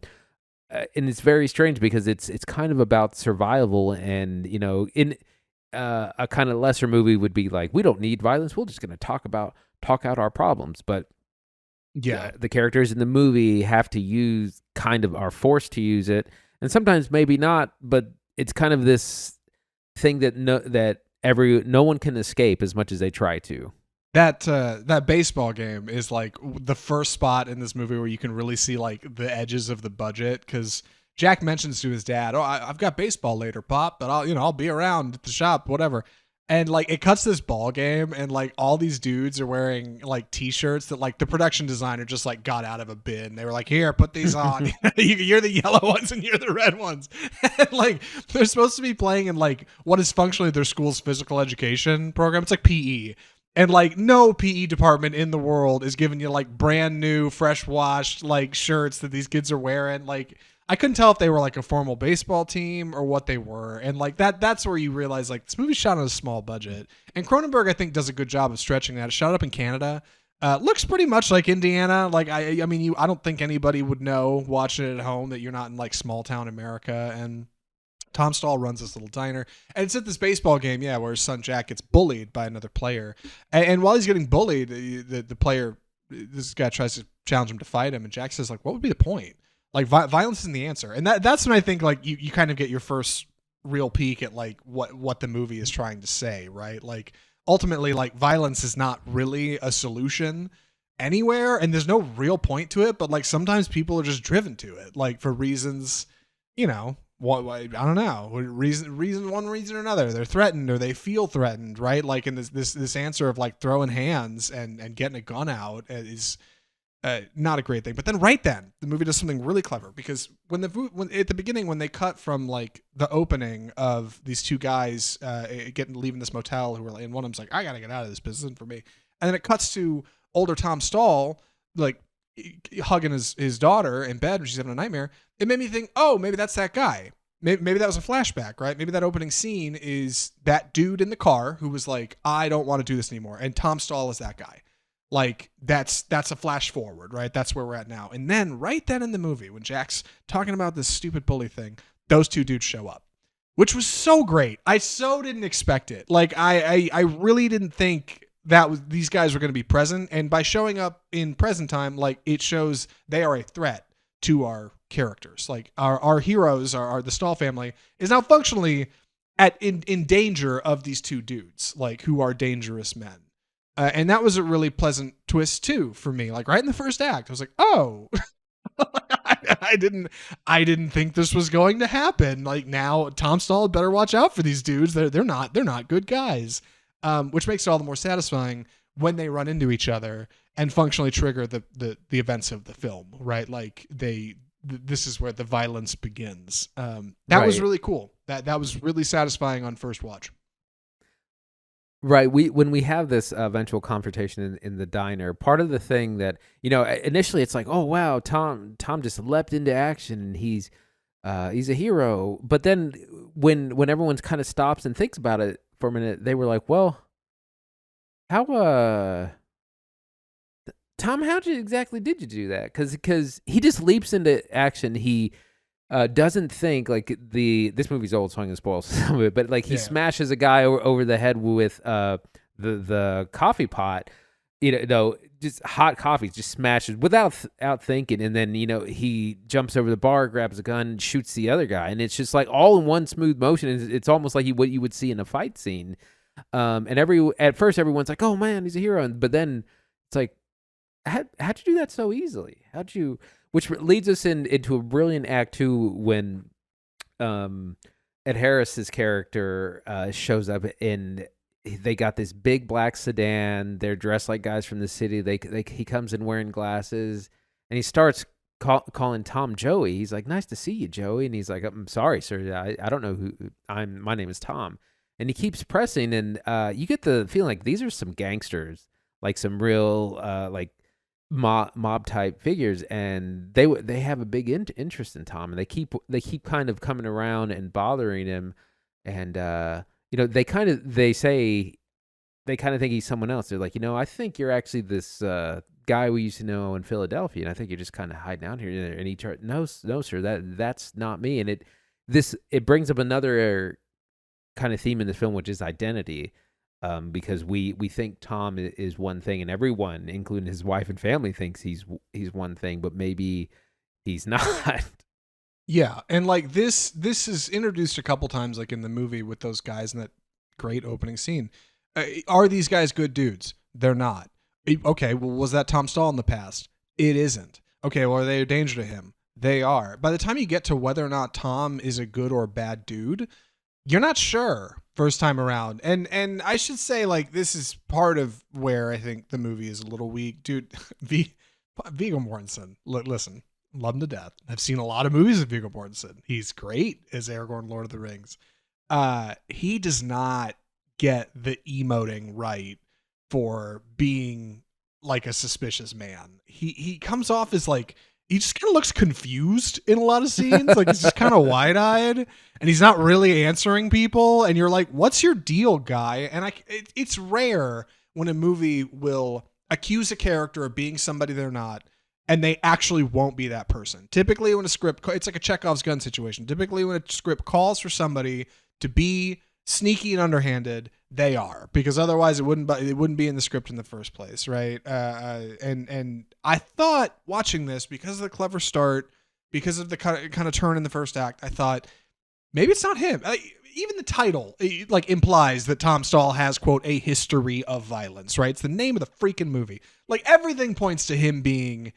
And it's very strange because it's kind of about survival, and in a kind of lesser movie would be like, we don't need violence, we're just going to talk out our problems. But the characters in the movie have to are forced to use it, and sometimes maybe not, but it's kind of this thing that no one can escape as much as they try to. That baseball game is like the first spot in this movie where you can really see like the edges of the budget, because Jack mentions to his dad, "Oh, I've got baseball later, Pop, but I'll be around at the shop, whatever." And like it cuts this ball game, and like all these dudes are wearing like T-shirts that like the production designer just like got out of a bin. They were like, "Here, put these on. You're the yellow ones and you're the red ones." And like they're supposed to be playing in like what is functionally their school's physical education program. It's like PE. And like no PE department in the world is giving you like brand new, fresh washed like shirts that these kids are wearing. Like I couldn't tell if they were like a formal baseball team or what they were. And like that's where you realize like this movie's shot on a small budget. And Cronenberg, I think, does a good job of stretching that. It shot up in Canada. Looks pretty much like Indiana. Like I mean, I don't think anybody would know watching it at home that you're not in like small town America. And Tom Stahl runs this little diner, and it's at this baseball game, where his son Jack gets bullied by another player. And while he's getting bullied, the player, this guy tries to challenge him to fight him, and Jack says, like, what would be the point? Like, violence isn't the answer. And that's when I think, like, you kind of get your first real peek at, like, what the movie is trying to say, right? Like, ultimately, like, violence is not really a solution anywhere, and there's no real point to it, but, like, sometimes people are just driven to it, like, for reasons, I don't know. One reason or another. They're threatened or they feel threatened, right? Like in this answer of like throwing hands and getting a gun out is not a great thing. But then the movie does something really clever, because when at the beginning, when they cut from like the opening of these two guys leaving this motel, and one of them's like, I gotta get out of this, business isn't for me. And then it cuts to older Tom Stahl, like hugging his daughter in bed when she's having a nightmare. It made me think, oh, maybe that's that guy. Maybe that was a flashback, right? Maybe that opening scene is that dude in the car who was like, I don't want to do this anymore. And Tom Stahl is that guy. Like that's a flash forward, right? That's where we're at now. And then right then in the movie, when Jack's talking about this stupid bully thing, those two dudes show up, which was so great. I so didn't expect it. Like I really didn't think these guys were going to be present, and by showing up in present time, like it shows they are a threat to our characters. Like our heroes, the Stahl family, is now functionally in danger of these two dudes, like who are dangerous men. And that was a really pleasant twist too for me. Like right in the first act, I was like, oh, I didn't think this was going to happen. Like now, Tom Stahl better watch out for these dudes. They're not good guys. Which makes it all the more satisfying when they run into each other and functionally trigger the events of the film, right? Like this is where the violence begins. That was really cool. That was really satisfying on first watch. Right. When we have this eventual confrontation in the diner, part of the thing that, initially it's like, oh wow, Tom just leapt into action and he's a hero. But then when everyone kind of stops and thinks about it for a minute, they were like, well, how Tom, how exactly did you do that? Because he just leaps into action. He doesn't think, like, this movie's old, so I'm gonna spoil some of it, but like he smashes a guy over the head with the coffee pot, just hot coffee, just smashes without thinking, and then he jumps over the bar, grabs a gun, and shoots the other guy, and it's just like all in one smooth motion. It's almost like what you would see in a fight scene. And at first everyone's like, oh man, he's a hero, but then it's like, how'd you do that so easily? Which leads us into a brilliant act two when Ed Harris's character shows up, and they got this big black sedan. They're dressed like guys from the city. He comes in wearing glasses, and he starts calling Tom Joey. He's like, nice to see you, Joey. And he's like, I'm sorry, sir. I don't know who my name is Tom. And he keeps pressing, and you get the feeling like these are some gangsters, like some real like mob type figures, and they have a big interest in Tom, and they keep kind of coming around and bothering him, and they kind of think he's someone else. They're like, I think you're actually this guy we used to know in Philadelphia, and I think you're just kind of hiding out here. And he no, sir, that's not me. And it brings up another kind of theme in the film, which is identity. Because we think Tom is one thing, and everyone, including his wife and family, thinks he's one thing, but maybe he's not. Yeah, and like this is introduced a couple times, like in the movie with those guys in that great opening scene. Are these guys good dudes? They're not. Okay, well, was that Tom Stahl in the past? It isn't. Okay, well, are they a danger to him? They are. By the time you get to whether or not Tom is a good or bad dude, you're not sure first time around. And I should say, like, this is part of where I think the movie is a little weak. Dude, Viggo Mortensen, listen, love him to death. I've seen a lot of movies with Viggo Mortensen. He's great as Aragorn, Lord of the Rings. He does not get the emoting right for being like a suspicious man. He comes off as like, he just kind of looks confused in a lot of scenes. Like he's just kind of wide-eyed and he's not really answering people. And you're like, what's your deal, guy? And it's rare when a movie will accuse a character of being somebody they're not, and they actually won't be that person. Typically when a script, it's like a Chekhov's gun situation. Typically when a script calls for somebody to be sneaky and underhanded, they are, because otherwise it wouldn't be in the script in the first place, right? And I thought watching this, because of the clever start, because of the kind of turn in the first act, I thought maybe it's not him. Even the title like implies that Tom Stahl has, quote, a history of violence, right? It's the name of the freaking movie. Like everything points to him being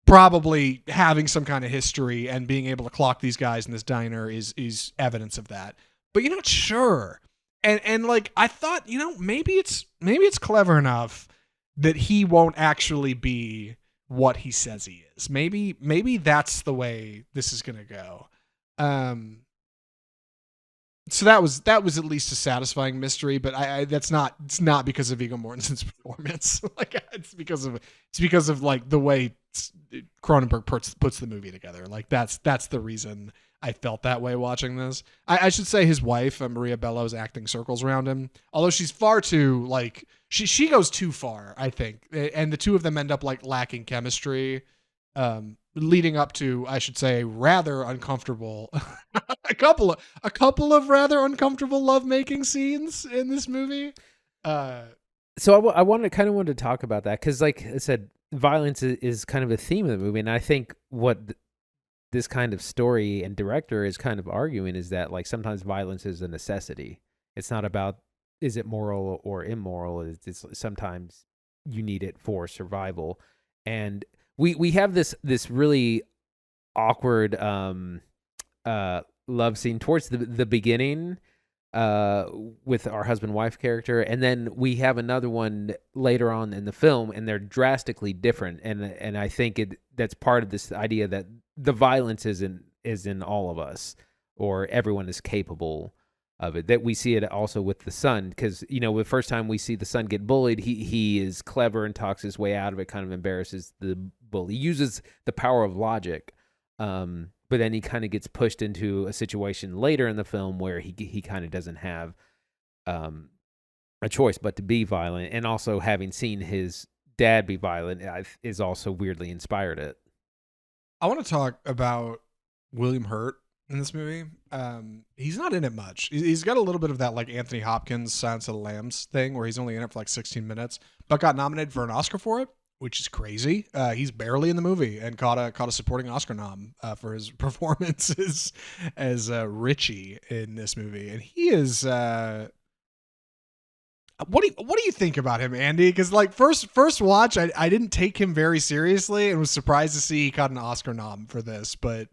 probably having some kind of history, and being able to clock these guys in this diner is evidence of that. But you're not sure. And like I thought, maybe it's clever enough that he won't actually be what he says he is. Maybe that's the way this is gonna go. So that was at least a satisfying mystery, but it's not because of Viggo Mortensen's performance. Like it's because of like the way Cronenberg puts the movie together. Like that's the reason I felt that way watching this. I should say his wife, Maria Bello, is acting circles around him, although she's far too, like, she goes too far, I think. And the two of them end up like lacking chemistry, leading up to, I should say, rather uncomfortable, a couple of rather uncomfortable lovemaking scenes in this movie. So I wanted to talk about that, because like I said, violence is kind of a theme of the movie, and I think what this kind of story and director is kind of arguing is that, like, sometimes violence is a necessity. It's not about, is it moral or immoral? It's sometimes you need it for survival. And we have this really awkward love scene towards the beginning with our husband-wife character, and then we have another one later on in the film, and they're drastically different. And I think that's part of this idea that the violence is in all of us, or everyone is capable of it. That we see it also with the son, because the first time we see the son get bullied, he is clever and talks his way out of it, kind of embarrasses the bully, he uses the power of logic, but then he kind of gets pushed into a situation later in the film where he kind of doesn't have a choice but to be violent. And also having seen his dad be violent is also weirdly inspired it. I want to talk about William Hurt in this movie. He's not in it much. He's got a little bit of that like Anthony Hopkins Silence of the Lambs thing, where he's only in it for like 16 minutes, but got nominated for an Oscar for it, which is crazy. He's barely in the movie and caught a supporting Oscar nom for his performance as Richie in this movie. And he is what do you think about him, Andy? Because like first watch, I didn't take him very seriously and was surprised to see he got an Oscar nom for this. But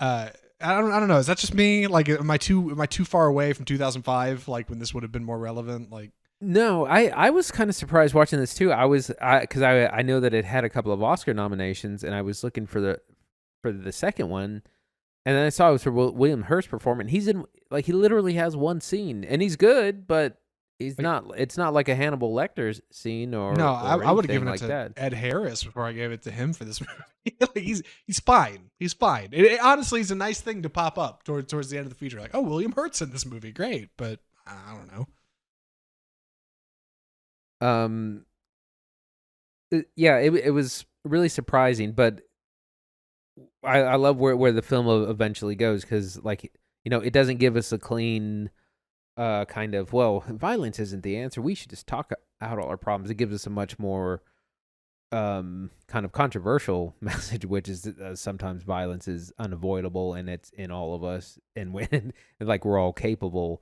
I don't know. Is that just me? Like, am I too far away from 2005? Like when this would have been more relevant? Like, no, I was kind of surprised watching this too. Because I know that it had a couple of Oscar nominations, and I was looking for the second one, and then I saw it was for William Hurt's performance. He's in, like, he literally has one scene, and he's good, but He's Like, not. It's not like a Hannibal Lecter scene no, or I would have anything given it like to that. Ed Harris before I gave it to him for this movie. Like, he's fine. He's fine. It honestly is a nice thing to pop up towards the end of the feature. Like, oh, William Hurt's in this movie, great, but I don't know. Um, yeah, it was really surprising, but I love where the film eventually goes because, like, it doesn't give us a clean kind of, well, violence isn't the answer. We should just talk out all our problems. It gives us a much more kind of controversial message, which is sometimes violence is unavoidable and it's in all of us, and when like we're all capable.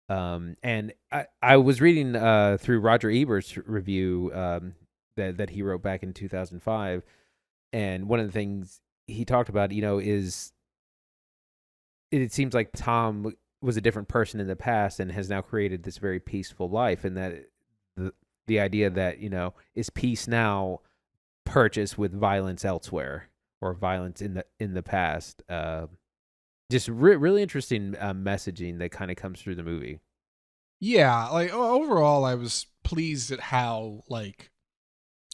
And I was reading through Roger Ebert's review that he wrote back in 2005, and one of the things he talked about, is it seems like Tom was a different person in the past and has now created this very peaceful life, and that the idea that is peace now purchased with violence elsewhere or violence in the past. Just really interesting messaging that kind of comes through the movie. Yeah, like overall, I was pleased at how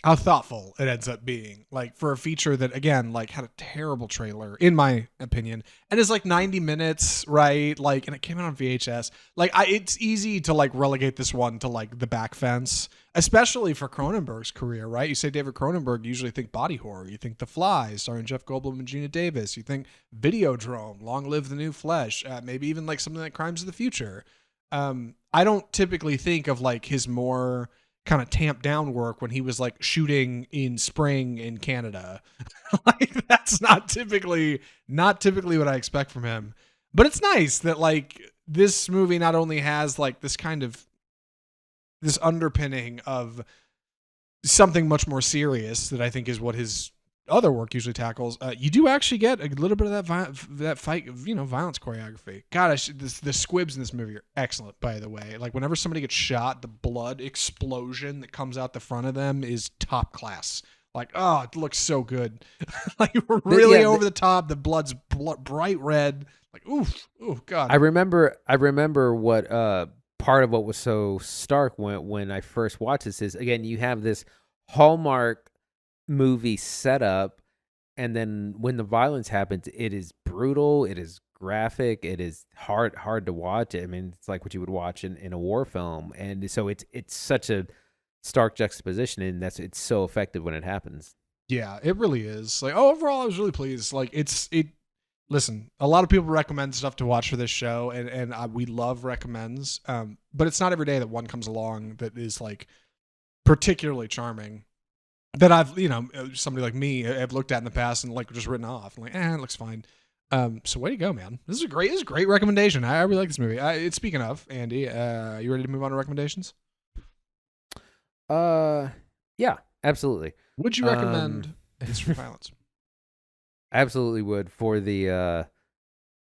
thoughtful it ends up being, like for a feature that again like had a terrible trailer in my opinion and is like 90 minutes, right? Like, and it came out on VHS. Like it's easy to like relegate this one to like the back fence, especially for Cronenberg's career, right? You say David Cronenberg, you usually think body horror, you think The Fly starring Jeff Goldblum and Gina Davis, you think Videodrome, Long Live the New Flesh, maybe even like something like Crimes of the Future. I don't typically think of like his more kind of tamped down work when he was like shooting in spring in Canada. Like that's not typically what I expect from him. But it's nice that like this movie not only has like this kind of this underpinning of something much more serious that I think is what his other work usually tackles. You do actually get a little bit of that fight, violence choreography. God, the squibs in this movie are excellent, by the way. Like whenever somebody gets shot, the blood explosion that comes out the front of them is top class. Like, oh, it looks so good. Like we're really over the top. The blood's bright red. Like, oof, God. I remember what part of what was so stark when I first watched this is, again, you have this Hallmark movie setup, and then when the violence happens, it is brutal, it is graphic, it is hard to watch. I mean, it's like what you would watch in a war film, and so it's such a stark juxtaposition, and it's so effective when it happens. Yeah, it really is. Like, overall, I was really pleased. Like, listen, a lot of people recommend stuff to watch for this show, and we love recommends. But it's not every day that one comes along that is like particularly charming. That I've, somebody like me have looked at in the past and like just written off. I'm like, it looks fine. So way to go, man. This is a great recommendation. I really like this movie. Speaking of, Andy, you ready to move on to recommendations? Yeah, absolutely. Would you recommend History of Violence? Absolutely would for the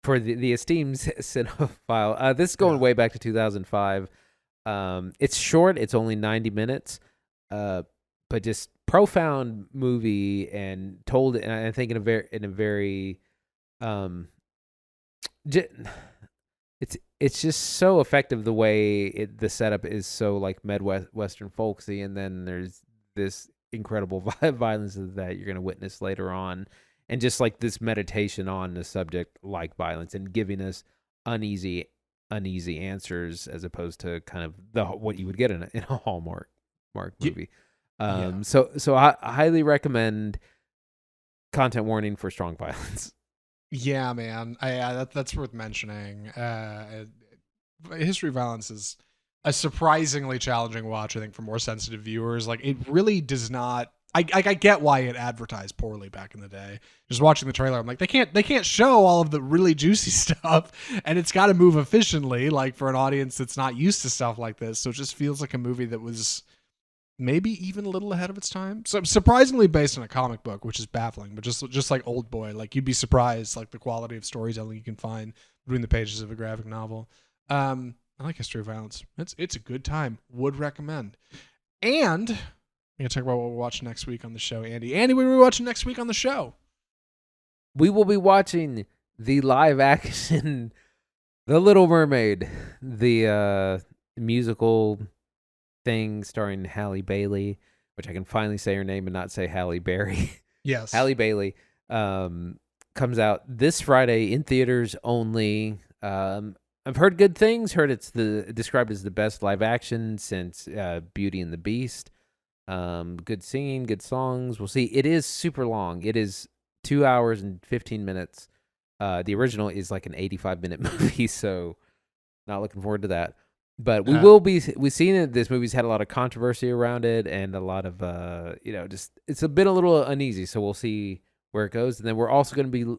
esteemed cinephile. This is going way back to 2005. It's short. It's only 90 minutes. But just profound movie and told, and I think in a very it's just so effective the way the setup is so like Midwestern folksy, and then there's this incredible violence that you're going to witness later on, and just like this meditation on the subject like violence and giving us uneasy answers as opposed to kind of what you would get in a Hallmark movie. So I highly recommend. Content warning for strong violence. Yeah, man. That's worth mentioning. History of Violence is a surprisingly challenging watch, I think, for more sensitive viewers. Like, it really does not. I get why it advertised poorly back in the day. Just watching the trailer, I'm like, they can't show all of the really juicy stuff, and it's got to move efficiently, like for an audience that's not used to stuff like this. So it just feels like a movie that was maybe even a little ahead of its time. So surprisingly based on a comic book, which is baffling, but just like Old Boy, like you'd be surprised like the quality of storytelling you can find between the pages of a graphic novel. I like History of Violence. It's a good time. Would recommend. And I'm gonna talk about what we're watching next week on the show, Andy. Andy, what are we watching next week on the show? We will be watching the live action The Little Mermaid, the musical thing starring Halle Bailey, which I can finally say her name and not say Halle Berry. Yes. Halle Bailey comes out this Friday in theaters only. I've heard good things. Heard it's described as the best live action since Beauty and the Beast. Good singing, good songs. We'll see. It is super long. It is 2 hours and 15 minutes. The original is like an 85-minute movie, so not looking forward to that. But we've seen it. This movie's had a lot of controversy around it and a lot of, just it's been a little uneasy. So we'll see where it goes. And then we're also going to be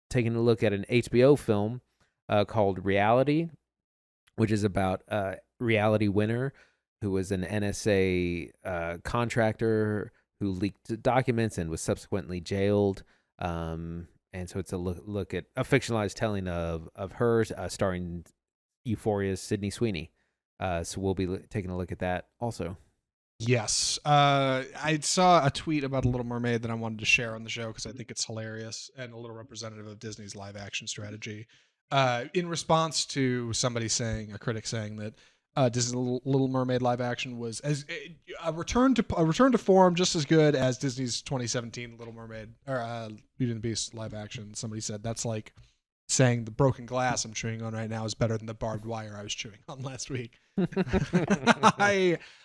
taking a look at an HBO film called Reality, which is about a reality winner who was an NSA contractor who leaked documents and was subsequently jailed. And so it's a look at a fictionalized telling of hers, starring Euphoria's Sydney Sweeney. So we'll be taking a look at that also. Yes. I saw a tweet about a Little Mermaid that I wanted to share on the show because I think it's hilarious and a little representative of Disney's live action strategy. In response to a critic saying that Disney's Little Mermaid live action was a return to form just as good as Disney's 2017 Little Mermaid or Beauty and the Beast live action. Somebody said that's like saying the broken glass I'm chewing on right now is better than the barbed wire I was chewing on last week.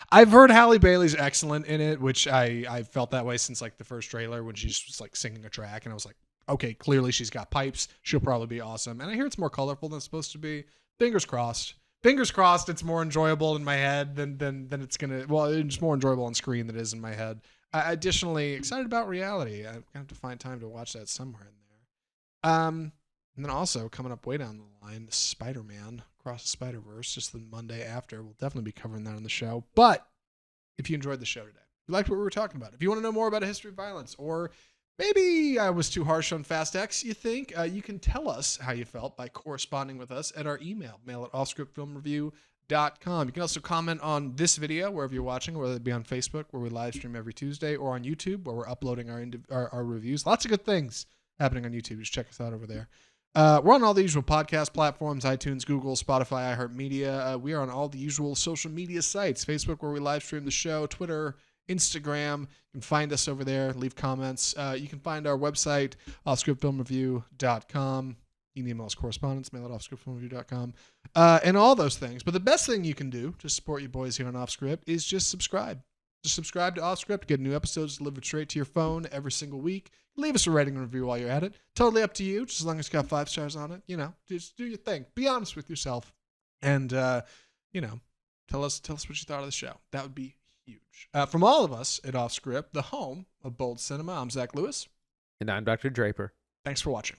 I've heard Halle Bailey's excellent in it, which I felt that way since like the first trailer when she's just like singing a track, and I was like, okay, clearly she's got pipes. She'll probably be awesome. And I hear it's more colorful than it's supposed to be. Fingers crossed. Fingers crossed it's more enjoyable in my head than it's gonna. Well, it's more enjoyable on screen than it is in my head. Additionally, excited about Reality. I'm gonna have to find time to watch that somewhere in there. And then also coming up way down the line, Spider-Man Across the Spider-Verse, just the Monday after. We'll definitely be covering that on the show. But if you enjoyed the show today, if you liked what we were talking about, if you want to know more about a history of violence, or maybe I was too harsh on Fast X, you think, you can tell us how you felt by corresponding with us at our email, mail@offscriptfilmreview.com. You can also comment on this video wherever you're watching, whether it be on Facebook, where we live stream every Tuesday, or on YouTube, where we're uploading our reviews. Lots of good things happening on YouTube. Just check us out over there. We're on all the usual podcast platforms, iTunes, Google, Spotify, iHeartMedia. We are on all the usual social media sites, Facebook, where we live stream the show, Twitter, Instagram. You can find us over there, leave comments. You can find our website, offscriptfilmreview.com. You can email us correspondence, mail@offscriptfilmreview.com, and all those things. But the best thing you can do to support you boys here on Offscript is just subscribe. Just subscribe to Offscript, get new episodes delivered straight to your phone every single week. Leave us a rating and review while you're at it. Totally up to you, just as long as it's got 5 stars on it. Just do your thing. Be honest with yourself. And, tell us what you thought of the show. That would be huge. From all of us at Offscript, the home of bold cinema, I'm Zach Lewis. And I'm Dr. Draper. Thanks for watching.